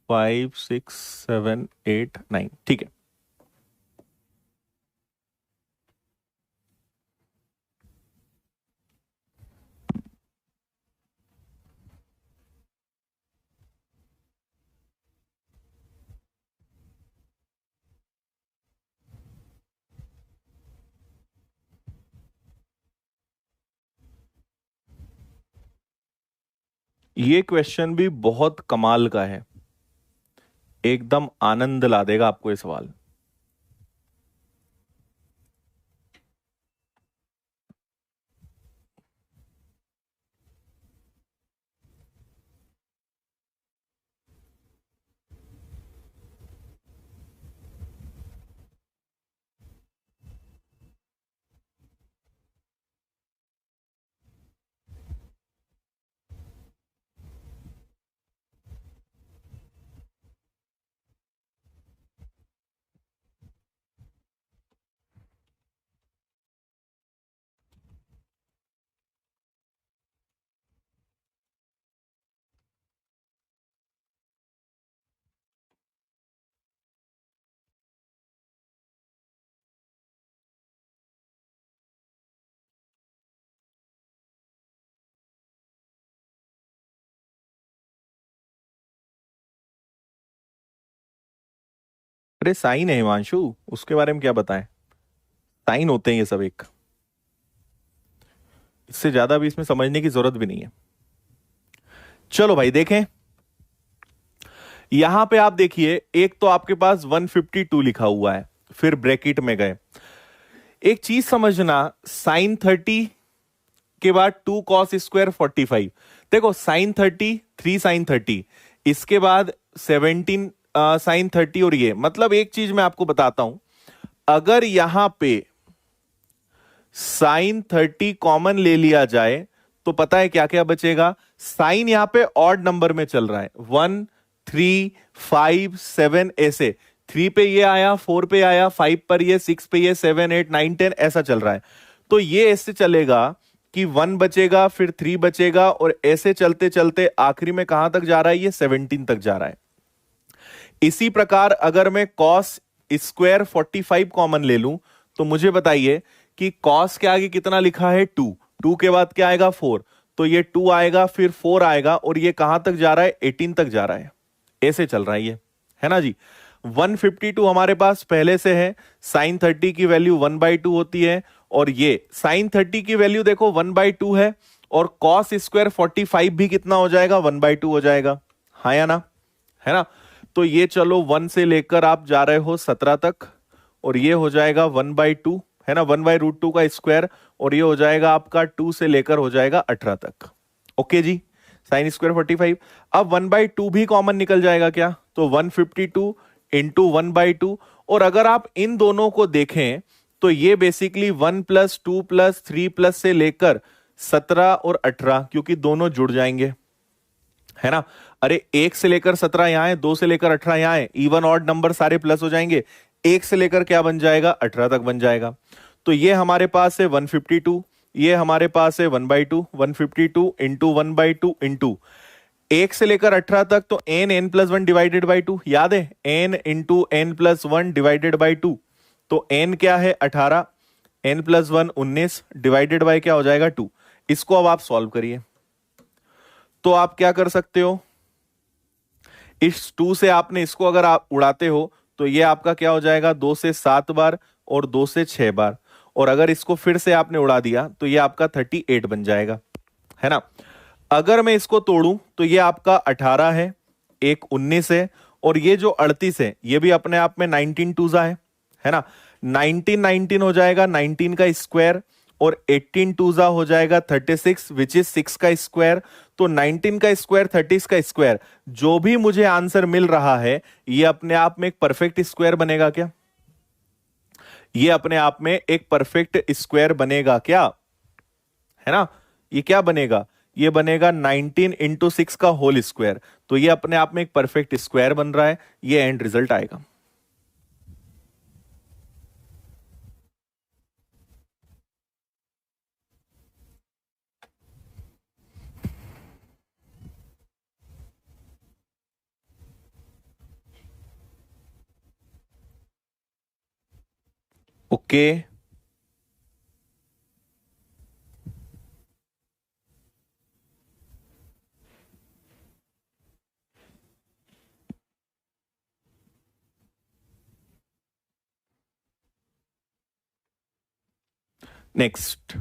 5 6 7 8 9, ठीक है। ये क्वेश्चन भी बहुत कमाल का है, एकदम आनंद ला देगा आपको ये सवाल। अरे साइन है हिमांशु, उसके बारे में क्या बताएं। साइन होते हैं ये सब एक, इससे ज्यादा भी इसमें समझने की जरूरत भी नहीं है। चलो भाई देखें, यहां पे आप देखिए, एक तो आपके पास 152 लिखा हुआ है, फिर ब्रैकेट में गए। एक चीज समझना, साइन 30 के बाद 2 कॉस स्क्वायर 45, देखो साइन 30 3 साइन 30, इसके बाद 17 साइन 30, और ये मतलब एक चीज मैं आपको बताता हूं, अगर यहां पे साइन 30 कॉमन ले लिया जाए तो पता है क्या क्या बचेगा। साइन यहां पे ऑड नंबर में चल रहा है, 1 3 5 7 ऐसे, 3 पे ये आया, 4 पे आया, 5 पर ये, 6 पे ये, 7 8 9 10 ऐसा चल रहा है। तो ये ऐसे चलेगा कि 1 बचेगा, फिर 3 बचेगा, और ऐसे चलते चलते आखिरी में कहां तक जा रहा है, ये 17 तक जा रहा है। इसी प्रकार अगर मैं कॉस स्क्वायर 45 कॉमन ले लूं तो मुझे बताइए कि कॉस के आगे कितना लिखा है, 2, 2 के बाद क्या आएगा, 4, तो ये 2 आएगा, फिर 4 आएगा, और ये कहां तक जा रहा है, 18 तक जा रहा है। ऐसे चल रहा है ये, है ना जी। 152 हमारे पास पहले से है, साइन 30 की वैल्यू 1/2 होती है, और ये साइन 30 की वैल्यू देखो 1/2 है, और कॉस स्क्वायर 45 भी कितना हो जाएगा, 1/2 हो जाएगा, हाँ या ना, है ना। तो ये चलो 1 से लेकर आप जा रहे हो 17 तक, और ये हो जाएगा 1/2, है ना, 1/√2 का स्क्वायर, और ये हो जाएगा आपका 2 से लेकर हो जाएगा 18 तक। ओके जी, साइन स्क्वायर 45। अब 1/2 भी कॉमन निकल जाएगा क्या, तो 152 इंटू 1/2, और अगर आप इन दोनों को देखें तो ये बेसिकली 1 + 2 + 3 से लेकर 17 और 18, क्योंकि दोनों जुड़ जाएंगे, है ना। अरे 1 से लेकर 17 यहां है, 2 से लेकर 18 यहां है, इवन ऑड नंबर सारे प्लस हो जाएंगे, 1 से लेकर क्या बन जाएगा, 18 तक बन जाएगा। तो ये हमारे पास है 152, ये हमारे पास है 1/2, 152 इंटू 1/2 इंटू 1 से लेकर 18 तक, तो n+1 डिवाइडेड बाई 2, याद है, n into n+1 divided by 2, तो n क्या है 18, n+1 19, डिवाइडेड बाई क्या हो जाएगा 2। इसको अब आप सॉल्व करिए, तो आप क्या कर सकते हो, इस 2 से आपने इसको अगर आप उड़ाते हो तो ये आपका क्या हो जाएगा, 2 से 7 बार और 2 से 6 बार, और अगर इसको फिर से आपने उड़ा दिया तो ये आपका 38 बन जाएगा, है ना। अगर मैं इसको तोड़ूं तो ये आपका 18 है, एक 19 है, और ये जो 38 है ये भी अपने आप में 19 टूजा है ना। 19 19 हो जाएगा 19 का स्क्वायर, और 18 टूजा हो जाएगा 36, विच इज 6 का स्क्वायर। तो 19 का स्क्वायर 30 का स्क्वायर, जो भी मुझे आंसर मिल रहा है ये अपने आप में एक परफेक्ट स्क्वायर बनेगा क्या, ये अपने आप में एक परफेक्ट स्क्वायर बनेगा क्या, है ना। ये क्या बनेगा, ये बनेगा 19 इंटू 6 का होल स्क्वायर, तो ये अपने आप में एक परफेक्ट स्क्वायर बन रहा है, ये एंड रिजल्ट आएगा। ओके। नेक्स्ट,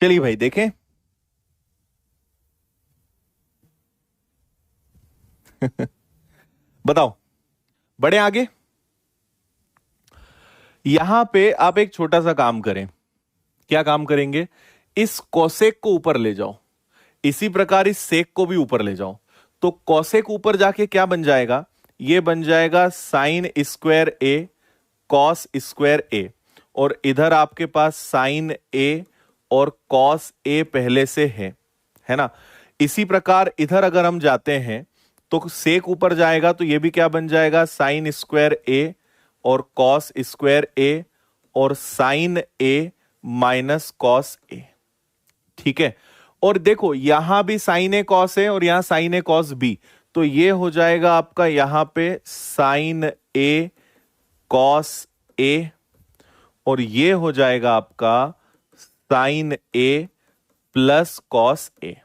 चलिए भाई देखें। बताओ, बड़े आगे। यहां पे आप एक छोटा सा काम करें। क्या काम करेंगे? इस कोसेक को ऊपर ले जाओ, इसी प्रकार इस सेक को भी ऊपर ले जाओ। तो कोसेक ऊपर जाके क्या बन जाएगा? ये बन जाएगा sign square A cos square A, और इधर आपके पास साइन ए और कॉस ए पहले से है ना। इसी प्रकार इधर अगर हम जाते हैं तो सेक ऊपर जाएगा तो ये भी क्या बन जाएगा? साइन स्क्वायर ए और कॉस स्क्वायर ए और sign A minus cos A. ठीक है। और देखो यहां भी साइन ए कॉस है और यहां साइन ए कॉस बी, तो ये हो जाएगा आपका यहां पे साइन ए कॉस ए, और ये हो जाएगा आपका sign A plus cos A,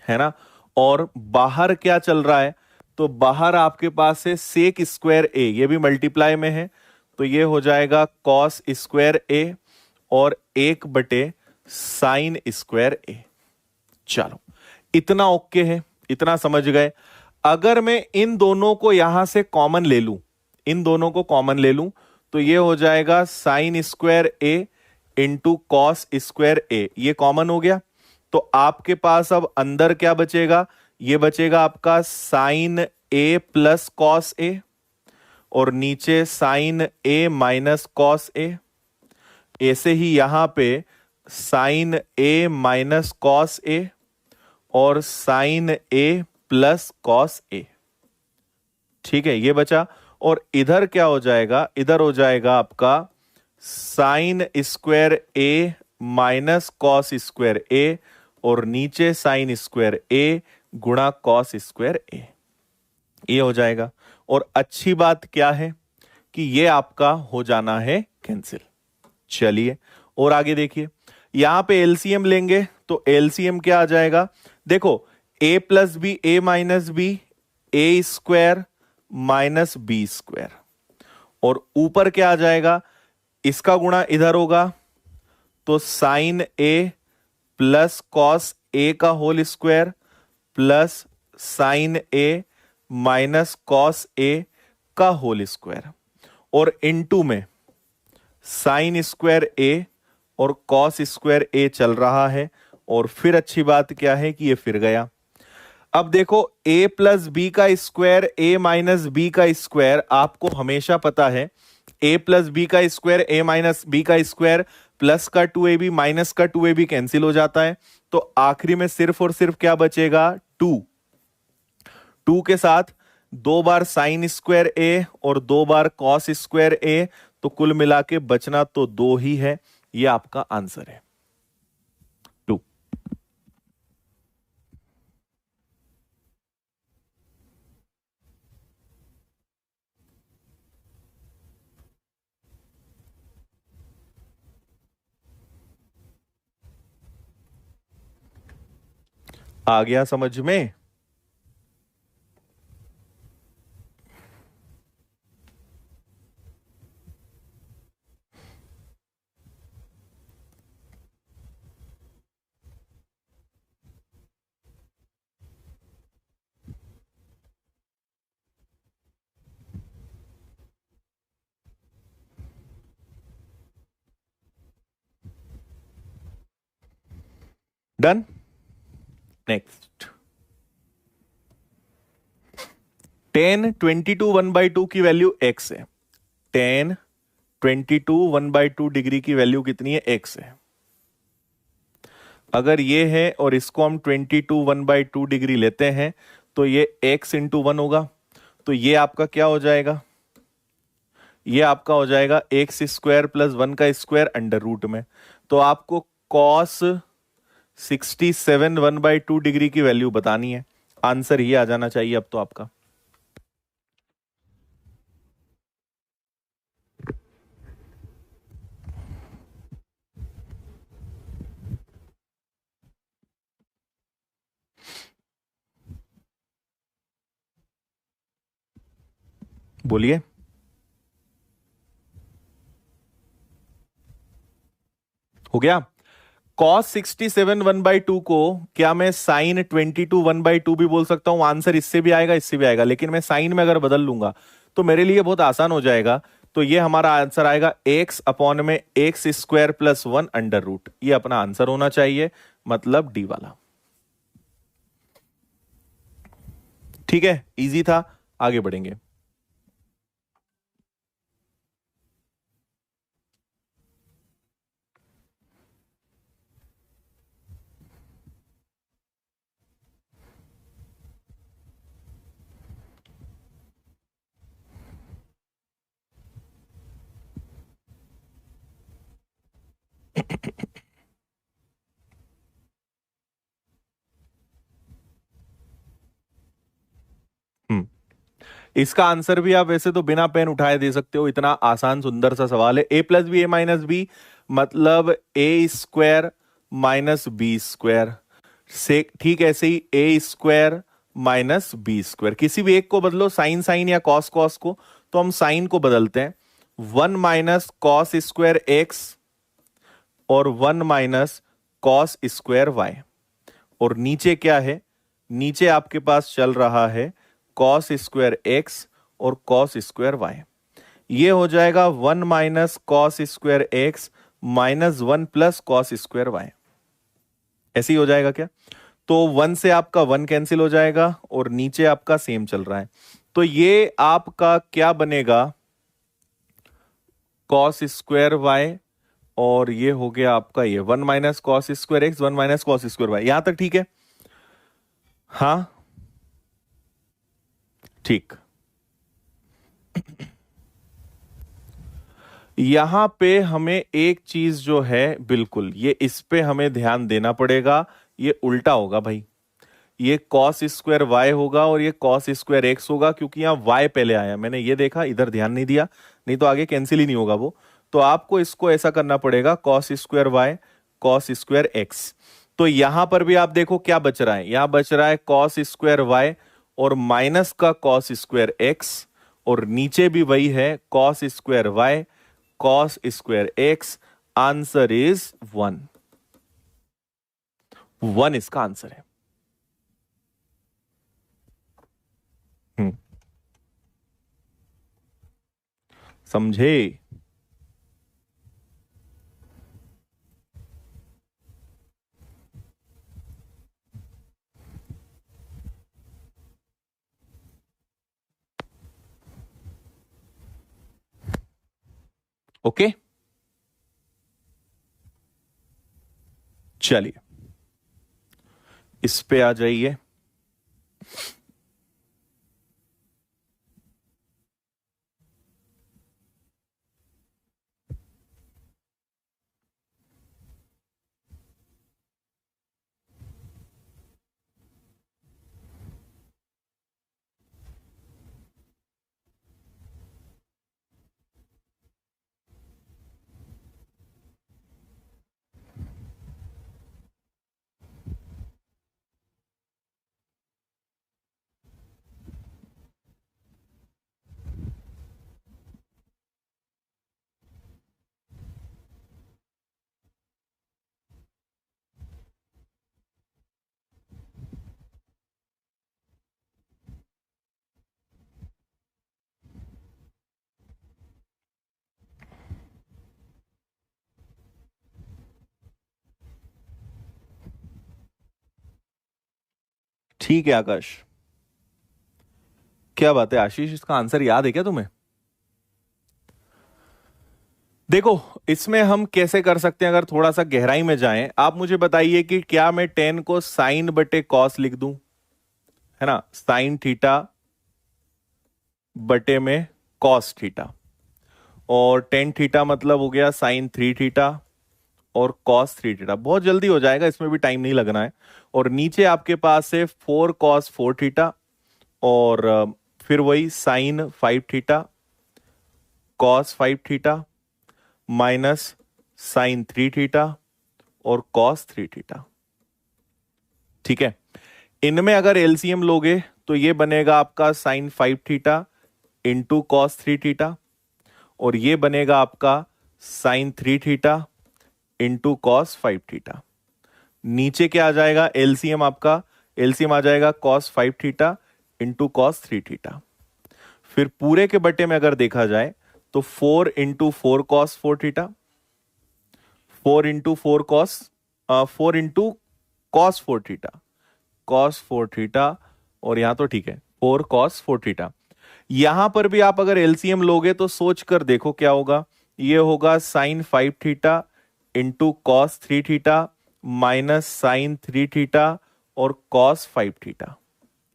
है ना। और बाहर क्या चल रहा है? तो बाहर आपके पास है सेक स्क्वायर ए, ये भी मल्टीप्लाई में है, तो ये हो जाएगा कॉस स्क्वायर ए और 1/, साइन स्क्वायर ए। चलो, इतना ओके है, इतना समझ गए। अगर मैं इन दोनों को यहां से कॉमन ले लूं, इन दोनों को कॉमन ले लूं, तो ये हो जाएगा साइन स्क्वायर ए इंटू कॉस स्क्वायर ए, ये कॉमन हो गया। तो आपके पास अब अंदर क्या बचेगा? ये बचेगा आपका sign A plus cos A, और नीचे sign A minus cos A. ऐसे ही यहां पे sign A minus cos A और sign A plus cos A. ठीक है, ये बचा। और इधर क्या हो जाएगा? इधर हो जाएगा आपका sine square A minus cos square A, और नीचे साइन स्क्वायर ए गुणा कॉस स्क्वायर ए, ये हो जाएगा। और अच्छी बात क्या है कि ये आपका हो जाना है कैंसिल। चलिए और आगे देखिए, यहां पे एलसीएम लेंगे तो एलसीएम क्या आ जाएगा? देखो ए प्लस बी, ए माइनस बी, ए स्क्वायर माइनस बी स्क्वायर, और ऊपर क्या आ जाएगा? इसका गुणा इधर होगा, तो sign A plus cos A का whole square plus sign A minus cos A का होल स्क्वायर, और इनटू में साइन स्क्वायर ए और कॉस स्क्वायर ए चल रहा है। और फिर अच्छी बात क्या है कि ये फिर गया। अब देखो a प्लस बी का स्क्वायर, a माइनस बी का स्क्वायर, आपको हमेशा पता है a प्लस बी का स्क्वायर, a माइनस बी का स्क्वायर प्लस का 2ab माइनस का 2ab कैंसिल हो जाता है, तो आखिरी में सिर्फ और सिर्फ क्या बचेगा, 2। 2 के साथ 2 बार साइन स्क्वायर ए और 2 बार कॉस स्क्वायर ए, तो कुल मिला के बचना तो 2 ही है। ये आपका आंसर है 2। आ गया समझ में? डन। नेक्स्ट, 10 22 1/2 की वैल्यू x है। 10 22 1/2 डिग्री की वैल्यू कितनी है, x है। अगर ये है और इसको हम 22 1/2 डिग्री लेते हैं, तो ये x इंटू 1 होगा। तो ये आपका क्या हो जाएगा, ये आपका हो जाएगा एक्स स्क्वायर प्लस 1 का स्क्वायर अंडर रूट में। तो आपको कॉस 67 1/2 डिग्री की वैल्यू बतानी है। आंसर ये आ जाना चाहिए अब तो आपका। बोलिए। हो गया। कॉस 67 1/2 को क्या मैं साइन 22 1/2 भी बोल सकता हूं? आंसर इससे भी आएगा, इससे भी आएगा, लेकिन मैं साइन में अगर बदल लूंगा तो मेरे लिए बहुत आसान हो जाएगा। तो ये हमारा आंसर आएगा एक्स अपॉन में x square plus 1 under root. ये अपना आंसर होना चाहिए, मतलब डी वाला। ठीक है, इजी था। आगे बढ़ेंगे। हम्म इसका आंसर भी आप वैसे तो बिना पेन उठाए दे सकते हो, इतना आसान सुंदर सा सवाल है। ए प्लस बी ए माइनस बी मतलब ए स्क्वायर माइनस बी स्क्वायर से, ठीक ऐसे ही ए स्क्वायर माइनस बी स्क्वायर। किसी भी एक को बदलो, साइन साइन या कॉस कॉस को, तो हम साइन को बदलते हैं। 1 माइनस कॉस स्क्वायर एक्स और 1 माइनस कॉस स्क्वायर वाई। और नीचे क्या है, नीचे आपके पास चल रहा है कॉस स्क्वायर एक्स और कॉस स्क्वायर वाई। ये हो जाएगा 1 minus cos square x minus 1 plus cos square y. ऐसे ही हो जाएगा क्या? तो 1 से आपका 1 कैंसिल हो जाएगा और नीचे आपका सेम चल रहा है। तो ये आपका क्या बनेगा, कॉस स्क्वायर वाई, और ये हो गया आपका ये 1 minus cos square x 1 minus cos square y. यहां तक ठीक है? हाँ, ठीक। यहां पे हमें एक चीज जो है, बिल्कुल ये इस पे हमें ध्यान देना पड़ेगा। ये उल्टा होगा भाई, ये कॉस स्क्वायर वाई होगा और ये कॉस स्क्वायर एक्स होगा, क्योंकि यहां वाई पहले आया, मैंने ये देखा, इधर ध्यान नहीं दिया, नहीं तो आगे कैंसिल ही नहीं होगा वो। तो आपको इसको ऐसा करना पड़ेगा, cos square y cos square x. तो यहां पर भी आप देखो क्या बच रहा है, यहां बच रहा है कॉस स्क्वायर वाई और माइनस का कॉस स्क्वायर एक्स, और नीचे भी वही है cos square y cos square x. Answer is 1। 1 इसका आंसर है। हम्म समझे? ओके। चलिए इस पे आ जाइए। ठीक है आकाश, क्या बात है आशीष, इसका आंसर याद है क्या तुम्हें? देखो इसमें हम कैसे कर सकते हैं, अगर थोड़ा सा गहराई में जाएं, आप मुझे बताइए कि क्या मैं टेन को साइन बटे कॉस लिख दूं, है ना, साइन थीटा बटे में कॉस थीटा, और टेन थीटा मतलब हो गया साइन थ्री थीटा और कॉस थ्री थीटा, बहुत जल्दी हो जाएगा, इसमें भी टाइम नहीं लगना है। और नीचे आपके पास है फोर कॉस फोर थीटा, और फिर वही sine five theta, cos five theta, minus sine three theta और कॉस थ्री थीटा। ठीक है, इनमें अगर एलसीएम लोगे तो ये बनेगा आपका sine five theta into cos three theta, और ये बनेगा आपका sine three theta into cos five theta. नीचे क्या आ जाएगा एलसीएम आपका, एलसीएम आ जाएगा cos five theta into cos three theta. फिर पूरे के बटे में अगर देखा जाए तो four into four cos four theta, four into four cos, four into cos four theta, cos four theta, और यहां तो ठीक है फोर कॉस फोर थीटा। यहां पर भी आप अगर एलसीएम लोगे तो सोच कर देखो क्या होगा, ये होगा sine five theta into cos three theta minus sine three theta और कॉस फाइव थीटा,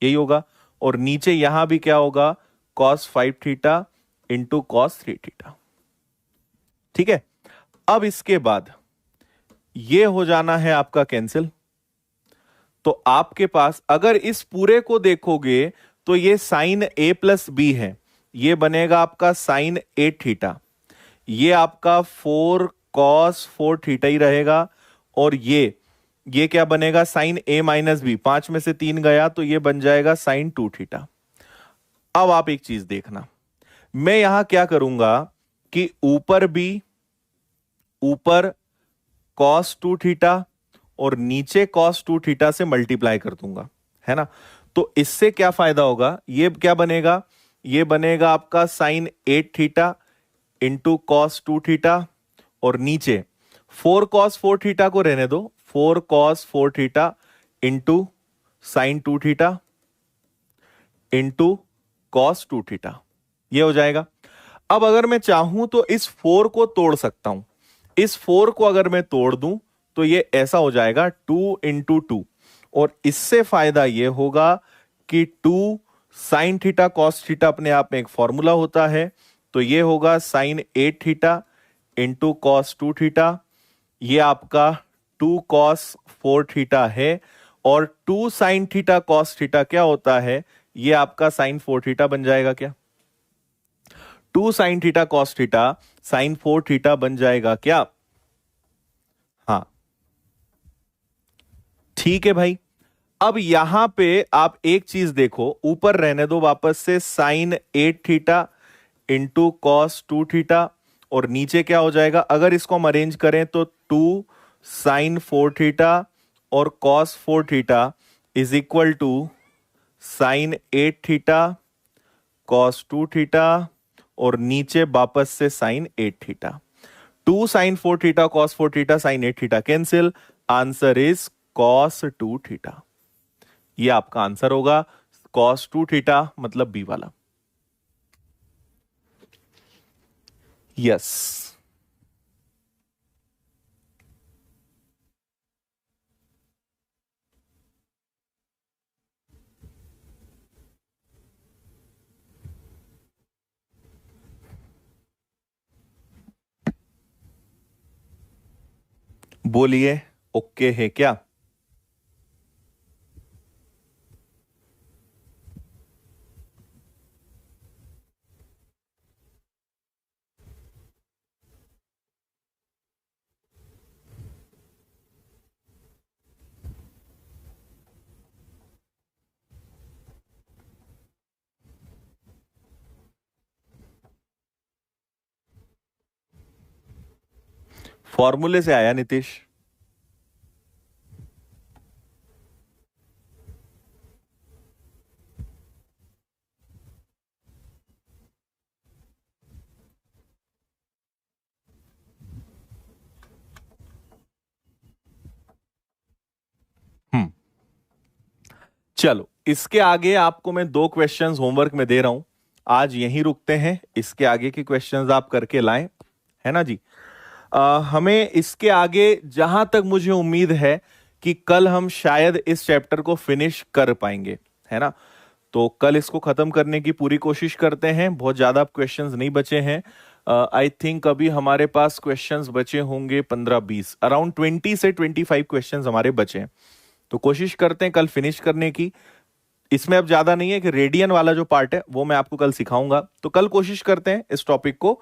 यही होगा। और नीचे यहां भी क्या होगा, cos five theta into cos three theta. ठीक है, अब इसके बाद ये हो जाना है आपका कैंसिल, तो आपके पास अगर इस पूरे को देखोगे तो ये साइन ए प्लस बी है, ये बनेगा आपका साइन ए थीटा, ये आपका फोर कॉस फोर थीटा ही रहेगा, और ये क्या बनेगा साइन ए माइनस बी, पांच में से तीन गया तो ये बन जाएगा साइन टू थीटा। अब आप एक चीज देखना, मैं यहां क्या करूंगा कि ऊपर भी, ऊपर कॉस टू थीटा और नीचे कॉस टू थीटा से मल्टीप्लाई कर दूंगा, है ना। तो इससे क्या फायदा होगा, ये क्या बनेगा, ये बनेगा आपका sine eight theta into cos two theta, और नीचे फोर कॉस फोर थीटा को रहने दो, four cos four theta into sine two theta into cos two theta, ये हो जाएगा। अब अगर मैं चाहूं तो इस फोर को तोड़ सकता हूं, इस फोर को अगर मैं तोड़ दूं तो ये ऐसा हो जाएगा टू इंटू टू, और इससे फायदा ये होगा कि two sine theta cos theta अपने आप में एक फॉर्मूला होता है, तो ये होगा sine eight theta into cos two theta, ये आपका टू कॉस फोर थीटा है, और two sine theta cos theta क्या होता है, ये आपका साइन फोर थीटा बन जाएगा। क्या two sine theta cos theta sine four theta बन जाएगा क्या? हाँ ठीक है भाई। अब यहां पे आप एक चीज देखो, ऊपर रहने दो वापस से sine eight theta into cos two theta, और नीचे क्या हो जाएगा, अगर इसको हम अरेंज करें तो टू साइन फोर थीटा और cos four theta is equal to sine eight theta cos two theta, और नीचे वापस से sine eight theta. Two sine four theta cos four theta sine eight theta cancel, answer is cos two theta. ये आपका answer होगा, cos two theta मतलब B वाला। Yes बोलिए, ओके है क्या? फॉर्मूले से आया नीतीश। हम्म, चलो इसके आगे आपको मैं दो क्वेश्चंस होमवर्क में दे रहा हूं, आज यहीं रुकते हैं, इसके आगे के क्वेश्चंस आप करके लाएं, है ना जी। हमें इसके आगे जहां तक मुझे उम्मीद है कि कल हम शायद इस चैप्टर को फिनिश कर पाएंगे, है ना। तो कल इसको खत्म करने की पूरी कोशिश करते हैं, बहुत ज्यादा क्वेश्चंस नहीं बचे हैं। आई थिंक अभी हमारे पास क्वेश्चंस बचे होंगे 15-20, अराउंड 20 से 25 क्वेश्चंस हमारे बचे हैं। तो कोशिश करते हैं कल फिनिश करने की। इसमें अब ज्यादा नहीं है कि रेडियन वाला जो पार्ट है वो मैं आपको कल सिखाऊंगा, तो कल कोशिश करते हैं इस टॉपिक को